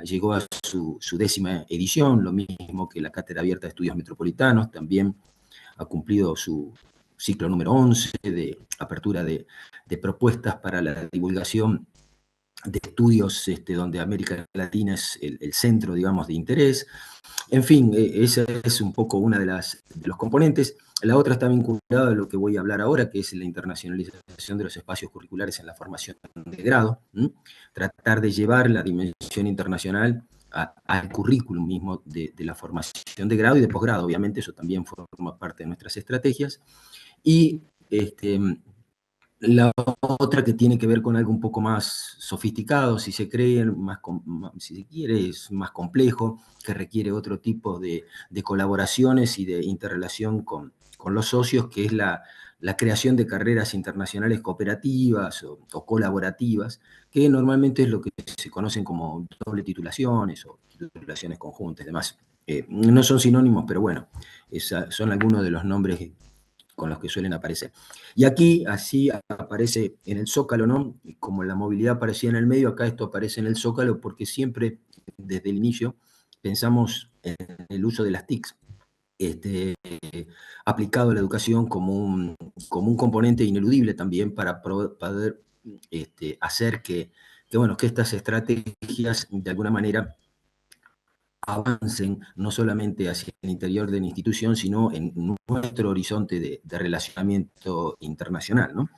[SPEAKER 9] llegó a su 10ª edición, lo mismo que la Cátedra Abierta de Estudios Metropolitanos, también ha cumplido su ciclo número 11 de apertura de propuestas para la divulgación de estudios donde América Latina es el centro, digamos, de interés. En fin, esa es un poco una de los componentes. La otra está vinculada a lo que voy a hablar ahora, que es la internacionalización de los espacios curriculares en la formación de grado. Tratar de llevar la dimensión internacional al currículum mismo de la formación de grado y de posgrado. Obviamente eso también forma parte de nuestras estrategias. Y la otra que tiene que ver con algo un poco más sofisticado, si se quiere, es más complejo, que requiere otro tipo de colaboraciones y de interrelación con los socios, que es la creación de carreras internacionales cooperativas o colaborativas, que normalmente es lo que se conocen como doble titulaciones o titulaciones conjuntas y demás. No son sinónimos, pero bueno, son algunos de los nombres con los que suelen aparecer. Y aquí, así aparece en el zócalo, ¿no? Como la movilidad aparecía en el medio, acá esto aparece en el zócalo porque siempre, desde el inicio, pensamos en el uso de las TICs, aplicado a la educación como un componente ineludible también para poder hacer que estas estrategias, de alguna manera, avancen no solamente hacia el interior de la institución, sino en nuestro horizonte de relacionamiento internacional, ¿no?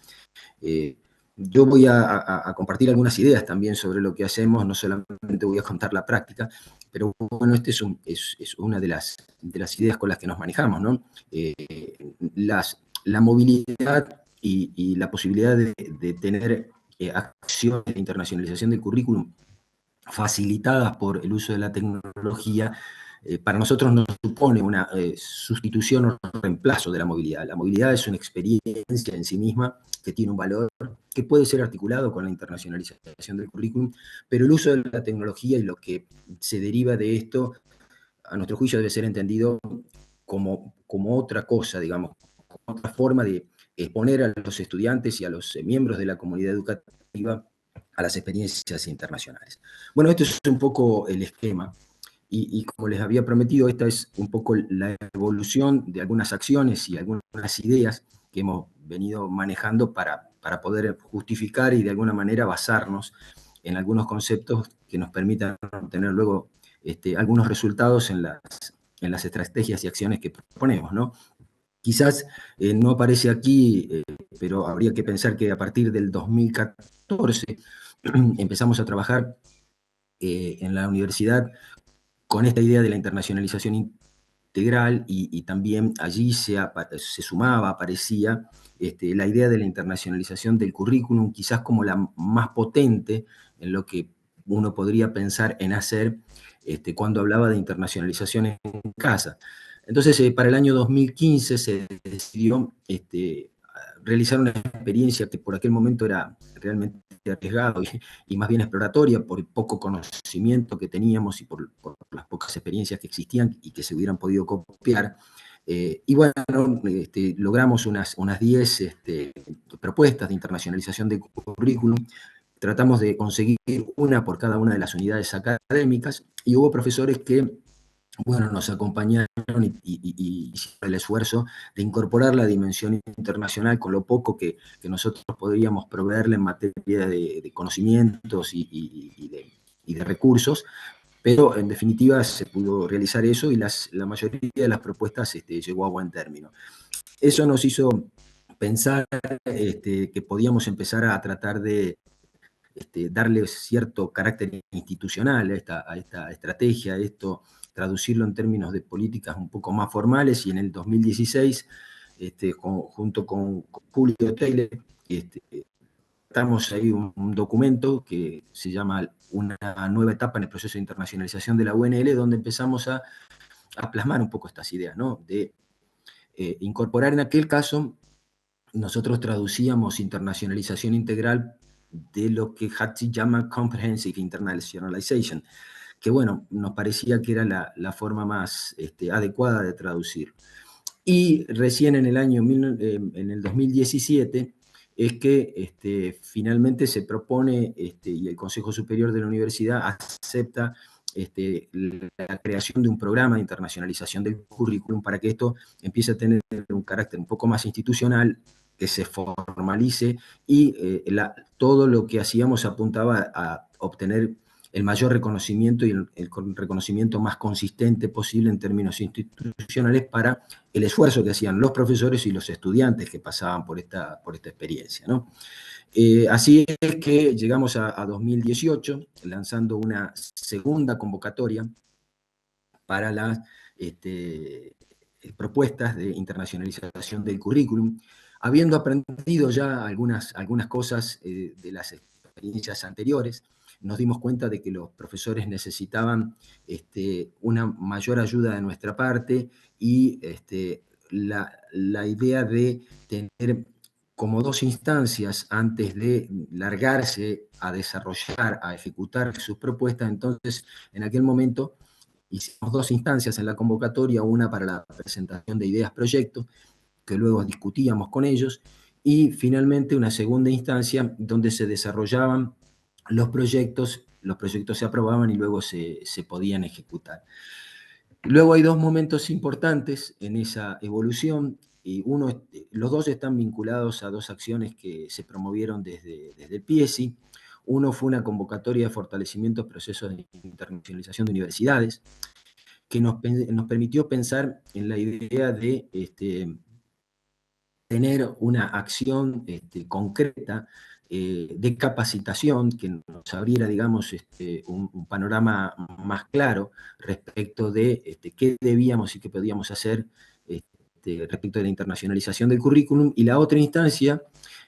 [SPEAKER 9] Yo voy a compartir algunas ideas también sobre lo que hacemos, no solamente voy a contar la práctica, pero bueno, esta es una de las ideas con las que nos manejamos, ¿no? La movilidad y la posibilidad de tener acciones de internacionalización del currículum facilitadas por el uso de la tecnología, para nosotros no supone una sustitución o reemplazo de la movilidad. La movilidad es una experiencia en sí misma que tiene un valor que puede ser articulado con la internacionalización del currículum, pero el uso de la tecnología y lo que se deriva de esto, a nuestro juicio, debe ser entendido como otra cosa, digamos, como otra forma de exponer a los estudiantes y a los miembros de la comunidad educativa a las experiencias internacionales. Bueno, esto es un poco el esquema. Y como les había prometido, esta es un poco la evolución de algunas acciones y algunas ideas que hemos venido manejando para poder justificar y de alguna manera basarnos en algunos conceptos que nos permitan obtener luego algunos resultados en las estrategias y acciones que proponemos, ¿no? Quizás no aparece aquí, pero habría que pensar que a partir del 2014 empezamos a trabajar en la universidad con esta idea de la internacionalización integral y también allí se sumaba, aparecía la idea de la internacionalización del currículum, quizás como la más potente en lo que uno podría pensar en hacer cuando hablaba de internacionalización en casa. Entonces, para el año 2015 se decidió realizar una experiencia que por aquel momento era realmente arriesgado y más bien exploratoria por el poco conocimiento que teníamos y por las pocas experiencias que existían y que se hubieran podido copiar. Y bueno, logramos unas 10 propuestas de internacionalización del currículum. Tratamos de conseguir una por cada una de las unidades académicas y hubo profesores que, bueno, nos acompañaron y hicieron el esfuerzo de incorporar la dimensión internacional con lo poco que nosotros podríamos proveerle en materia de conocimientos y de recursos, pero en definitiva se pudo realizar eso y la mayoría de las propuestas llegó a buen término. Eso nos hizo pensar que podíamos empezar a tratar de darle cierto carácter institucional a esta estrategia, a esto, traducirlo en términos de políticas un poco más formales, y en el 2016, junto con Julio Taylor, tratamos ahí un documento que se llama Una nueva etapa en el proceso de internacionalización de la UNL, donde empezamos a plasmar un poco estas ideas, ¿no? De incorporar en aquel caso, nosotros traducíamos internacionalización integral de lo que Hattie llama Comprehensive Internationalization, que bueno, nos parecía que era la forma más adecuada de traducir. Y recién en el 2017 es que finalmente se propone, y el Consejo Superior de la Universidad acepta la creación de un programa de internacionalización del currículum para que esto empiece a tener un carácter un poco más institucional, que se formalice y todo lo que hacíamos apuntaba a obtener el mayor reconocimiento y el reconocimiento más consistente posible en términos institucionales para el esfuerzo que hacían los profesores y los estudiantes que pasaban por esta experiencia, ¿no? Así es que llegamos a 2018, lanzando una segunda convocatoria para las propuestas de internacionalización del currículum, habiendo aprendido ya algunas cosas de las experiencias anteriores. Nos dimos cuenta de que los profesores necesitaban una mayor ayuda de nuestra parte y la idea de tener como 2 instancias antes de largarse a desarrollar, a ejecutar sus propuestas. Entonces, en aquel momento hicimos 2 instancias en la convocatoria, una para la presentación de ideas, proyectos, que luego discutíamos con ellos, y finalmente una segunda instancia donde se desarrollaban los proyectos se aprobaban y luego se podían ejecutar. Luego hay 2 momentos importantes en esa evolución, y los 2 están vinculados a 2 acciones que se promovieron desde el PIESI. Uno fue una convocatoria de fortalecimiento de procesos de internacionalización de universidades, que nos permitió pensar en la idea de tener una acción concreta de capacitación que nos abriera, digamos, un panorama más claro respecto de qué debíamos y qué podíamos hacer respecto de la internacionalización del currículum. Y la otra instancia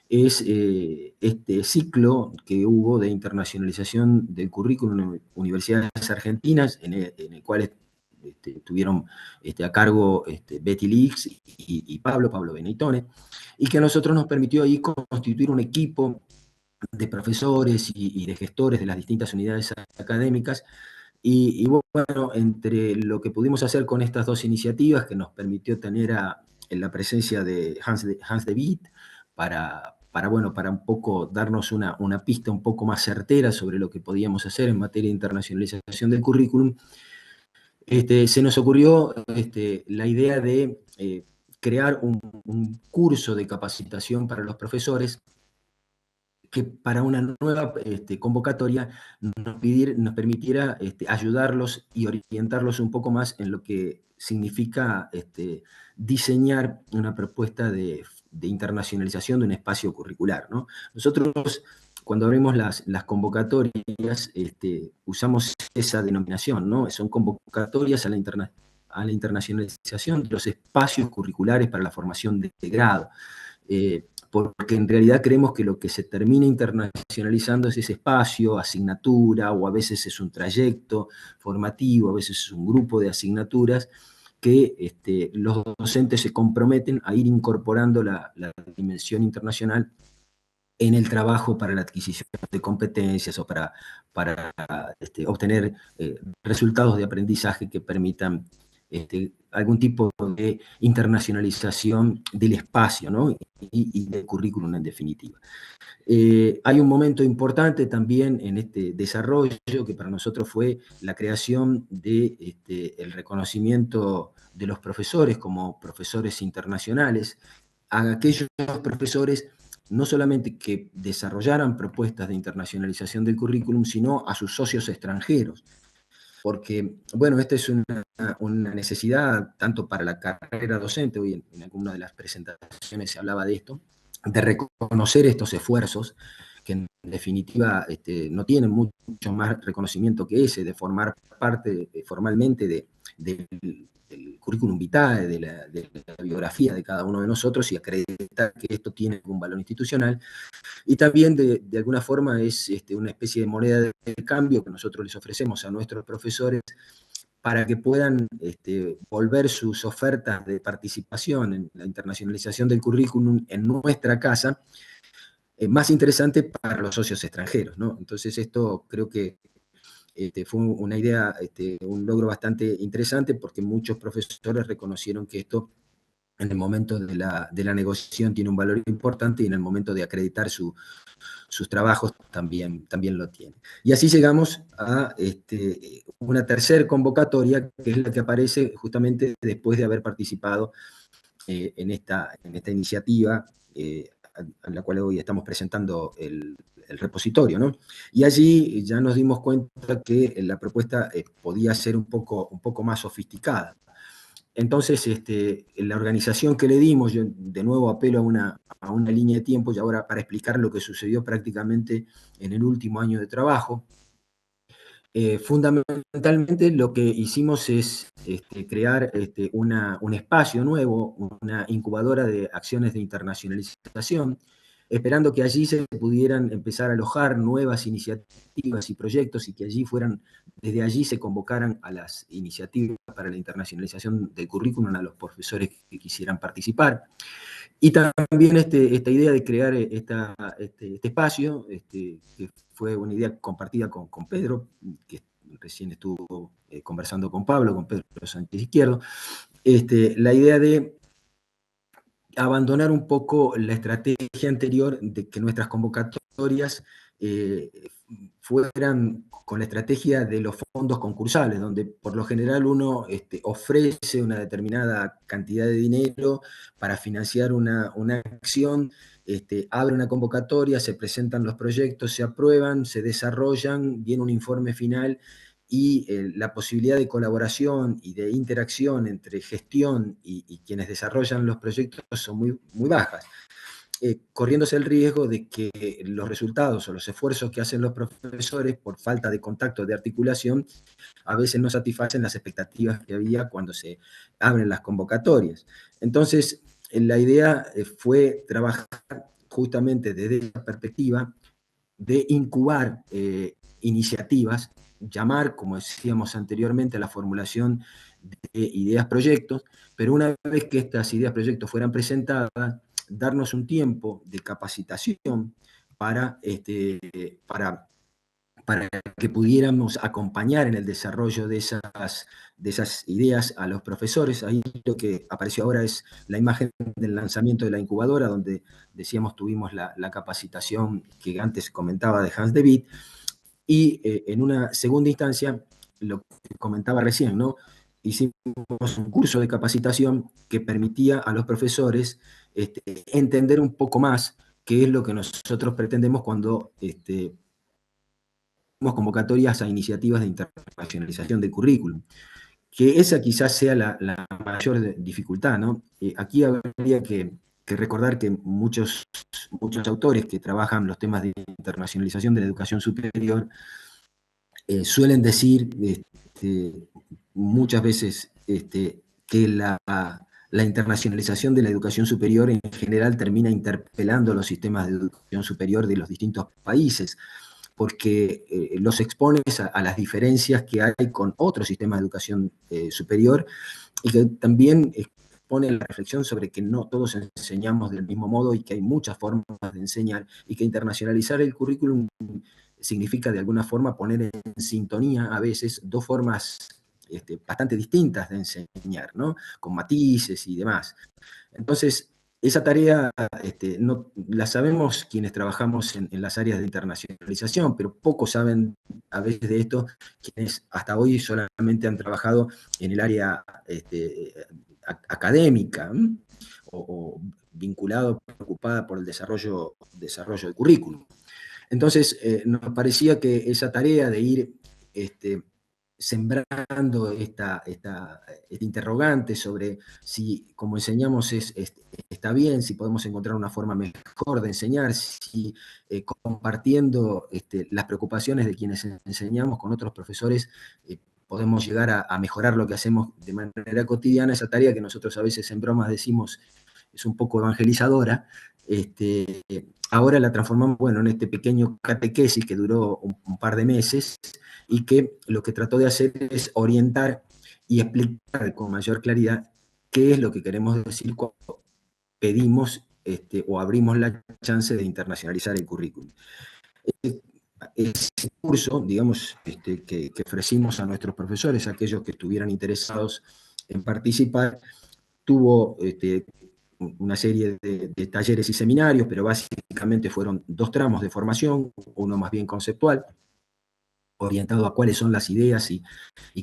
[SPEAKER 9] es este ciclo que hubo de internacionalización del currículum en universidades argentinas, en el cual tuvieron a cargo Betty Leaks y Pablo Beneitone, y que a nosotros nos permitió ahí constituir un equipo de profesores y de gestores de las distintas unidades académicas. Y bueno, entre lo que pudimos hacer con estas 2 iniciativas, que nos permitió tener en la presencia de Hans de Witt para para un poco darnos una pista un poco más certera sobre lo que podíamos hacer en materia de internacionalización del currículum, se nos ocurrió la idea de crear un curso de capacitación para los profesores que para una nueva convocatoria nos permitiera ayudarlos y orientarlos un poco más en lo que significa diseñar una propuesta de internacionalización de un espacio curricular, ¿no? Nosotros, cuando abrimos las convocatorias, usamos esa denominación, ¿no? Son convocatorias a la internacionalización de los espacios curriculares para la formación de grado. Porque en realidad creemos que lo que se termina internacionalizando es ese espacio, asignatura, o a veces es un trayecto formativo, a veces es un grupo de asignaturas que los docentes se comprometen a ir incorporando la dimensión internacional en el trabajo para la adquisición de competencias o para obtener resultados de aprendizaje que permitan algún tipo de internacionalización del espacio, ¿no? y del currículum en definitiva. Hay un momento importante también en este desarrollo que para nosotros fue la creación de el reconocimiento de los profesores como profesores internacionales, a aquellos profesores no solamente que desarrollaran propuestas de internacionalización del currículum, sino a sus socios extranjeros. Porque, bueno, esta es una necesidad tanto para la carrera docente, hoy en alguna de las presentaciones se hablaba de esto, de reconocer estos esfuerzos, que en definitiva no tienen mucho más reconocimiento que ese, de formar parte formalmente del currículum vitae, de la biografía de cada uno de nosotros y acreditar que esto tiene algún valor institucional. Y también de alguna forma es una especie de moneda de cambio que nosotros les ofrecemos a nuestros profesores para que puedan volver sus ofertas de participación en la internacionalización del currículum en nuestra casa más interesante para los socios extranjeros, ¿no? Entonces esto creo que fue una idea, un logro bastante interesante porque muchos profesores reconocieron que esto en el momento de la negociación tiene un valor importante y en el momento de acreditar sus trabajos también lo tiene. Y así llegamos a una tercera convocatoria, que es la que aparece justamente después de haber participado en esta iniciativa, a la cual hoy estamos presentando el repositorio, ¿no? Y allí ya nos dimos cuenta que la propuesta podía ser un poco más sofisticada. Entonces, la organización que le dimos, yo de nuevo apelo a una línea de tiempo, y ahora para explicar lo que sucedió prácticamente en el último año de trabajo. Fundamentalmente lo que hicimos es crear un espacio nuevo, una incubadora de acciones de internacionalización, esperando que allí se pudieran empezar a alojar nuevas iniciativas y proyectos y que desde allí se convocaran a las iniciativas para la internacionalización del currículum a los profesores que quisieran participar. Y también esta idea de crear este espacio, que fue una idea compartida con Pedro, que recién estuvo conversando con Pedro Sánchez Izquierdo, la idea de abandonar un poco la estrategia anterior de que nuestras convocatorias fueran con la estrategia de los fondos concursales, donde por lo general uno ofrece una determinada cantidad de dinero para financiar una acción, abre una convocatoria, se presentan los proyectos, se aprueban, se desarrollan, viene un informe final y la posibilidad de colaboración y de interacción entre gestión y quienes desarrollan los proyectos son muy, muy bajas. Corriéndose el riesgo de que los resultados o los esfuerzos que hacen los profesores por falta de contacto, de articulación, a veces no satisfacen las expectativas que había cuando se abren las convocatorias. Entonces, la idea fue trabajar justamente desde esa perspectiva de incubar iniciativas, llamar, como decíamos anteriormente, a la formulación de ideas proyectos, pero una vez que estas ideas proyectos fueran presentadas, darnos un tiempo de capacitación para para que pudiéramos acompañar en el desarrollo de esas ideas a los profesores. Ahí lo que apareció ahora es la imagen del lanzamiento de la incubadora, donde decíamos tuvimos la capacitación que antes comentaba de Hans de Witt, y en una segunda instancia, lo que comentaba recién, ¿no? Hicimos un curso de capacitación que permitía a los profesores entender un poco más qué es lo que nosotros pretendemos cuando convocatorias a iniciativas de internacionalización del currículum, que esa quizás sea la mayor dificultad, ¿no? Aquí habría que recordar que muchos autores que trabajan los temas de internacionalización de la educación superior suelen decir muchas veces que la internacionalización de la educación superior en general termina interpelando los sistemas de educación superior de los distintos países, porque los expones a las diferencias que hay con otros sistemas de educación superior, y que también expone la reflexión sobre que no todos enseñamos del mismo modo y que hay muchas formas de enseñar, y que internacionalizar el currículum significa de alguna forma poner en sintonía a veces dos formas bastante distintas de enseñar, ¿no? Con matices y demás. Entonces, esa tarea no, la sabemos quienes trabajamos en las áreas de internacionalización, pero pocos saben a veces de esto quienes hasta hoy solamente han trabajado en el área académica o vinculado, preocupada por el desarrollo del currículum. Entonces, nos parecía que esa tarea de ir sembrando esta interrogante sobre si, como enseñamos, está bien, si podemos encontrar una forma mejor de enseñar, si compartiendo las preocupaciones de quienes enseñamos con otros profesores, podemos llegar a mejorar lo que hacemos de manera cotidiana, esa tarea que nosotros a veces en bromas decimos es un poco evangelizadora, ahora la transformamos, bueno, en este pequeño catequesis que duró un par de meses, y que lo que trató de hacer es orientar y explicar con mayor claridad qué es lo que queremos decir cuando pedimos o abrimos la chance de internacionalizar el currículum. Ese curso, digamos, que ofrecimos a nuestros profesores, aquellos que estuvieran interesados en participar, tuvo una serie de talleres y seminarios, pero básicamente fueron 2 tramos de formación, uno más bien conceptual, orientado a cuáles son las ideas y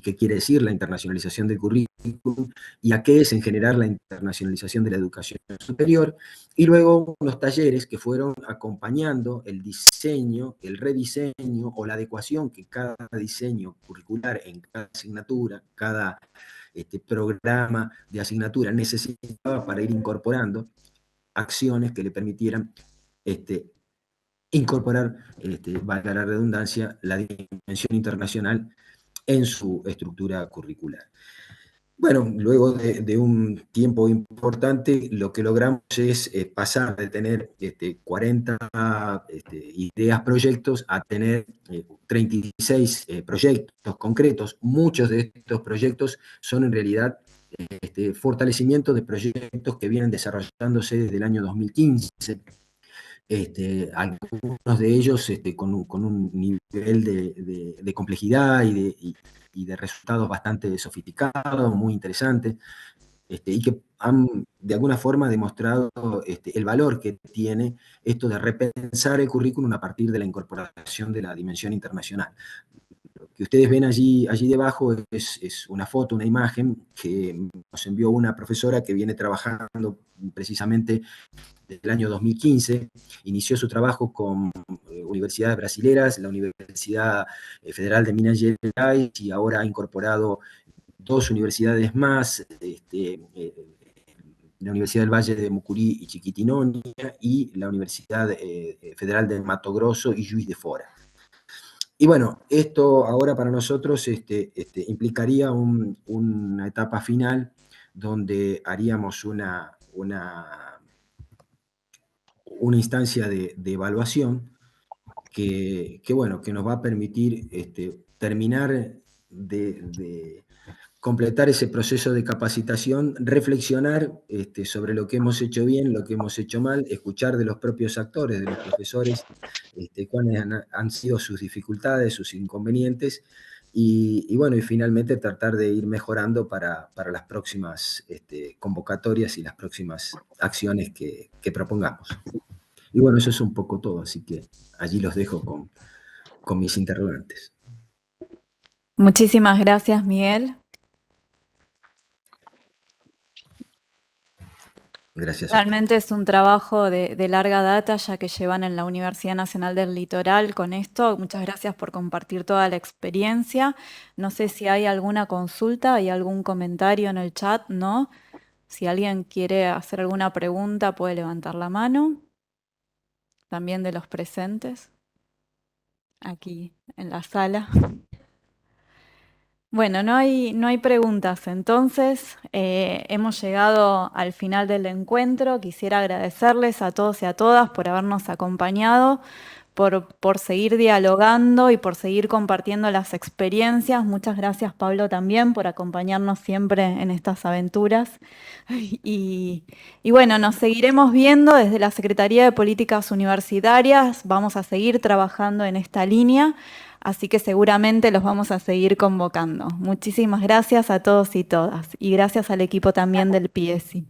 [SPEAKER 9] qué quiere decir la internacionalización del currículum, y a qué es en general la internacionalización de la educación superior, y luego unos talleres que fueron acompañando el diseño, el rediseño o la adecuación que cada diseño curricular en cada asignatura, cada programa de asignatura necesitaba para ir incorporando acciones que le permitieran incorporar, valga la redundancia, la dimensión internacional en su estructura curricular. Bueno, luego de un tiempo importante, lo que logramos es pasar de tener 40 ideas, proyectos, a tener 36 proyectos concretos. Muchos de estos proyectos son en realidad fortalecimiento de proyectos que vienen desarrollándose desde el año 2015. Algunos de ellos con un nivel de complejidad y de resultados bastante sofisticados, muy interesantes, y que han de alguna forma demostrado el valor que tiene esto de repensar el currículum a partir de la incorporación de la dimensión internacional. Lo que ustedes ven allí debajo es una foto, una imagen que nos envió una profesora que viene trabajando precisamente desde el año 2015, inició su trabajo con universidades brasileras, la Universidad Federal de Minas Gerais, y ahora ha incorporado 2 universidades más, la Universidad del Valle de Mucurí y Chiquitinónia, y la Universidad Federal de Mato Grosso y Juiz de Fora. Y bueno, esto ahora para nosotros implicaría una etapa final donde haríamos una instancia de evaluación que nos va a permitir terminar de completar ese proceso de capacitación, reflexionar sobre lo que hemos hecho bien, lo que hemos hecho mal, escuchar de los propios actores, de los profesores, cuáles han sido sus dificultades, sus inconvenientes, y bueno, y finalmente tratar de ir mejorando para las próximas convocatorias y las próximas acciones que propongamos. Y bueno, eso es un poco todo, así que allí los dejo con mis interrogantes.
[SPEAKER 1] Muchísimas gracias, Miguel.
[SPEAKER 9] Gracias.
[SPEAKER 1] Realmente es un trabajo de larga data, ya que llevan en la Universidad Nacional del Litoral con esto. Muchas gracias por compartir toda la experiencia. No sé si hay alguna consulta, hay algún comentario en el chat, ¿no? Si alguien quiere hacer alguna pregunta, puede levantar la mano. También de los presentes, aquí en la sala. Bueno, no hay preguntas, entonces hemos llegado al final del encuentro. Quisiera agradecerles a todos y a todas por habernos acompañado, por seguir dialogando y por seguir compartiendo las experiencias. Muchas gracias, Pablo, también por acompañarnos siempre en estas aventuras. Y bueno, nos seguiremos viendo desde la Secretaría de Políticas Universitarias. Vamos a seguir trabajando en esta línea. Así que seguramente los vamos a seguir convocando. Muchísimas gracias a todos y todas. Y gracias al equipo también del PIESI.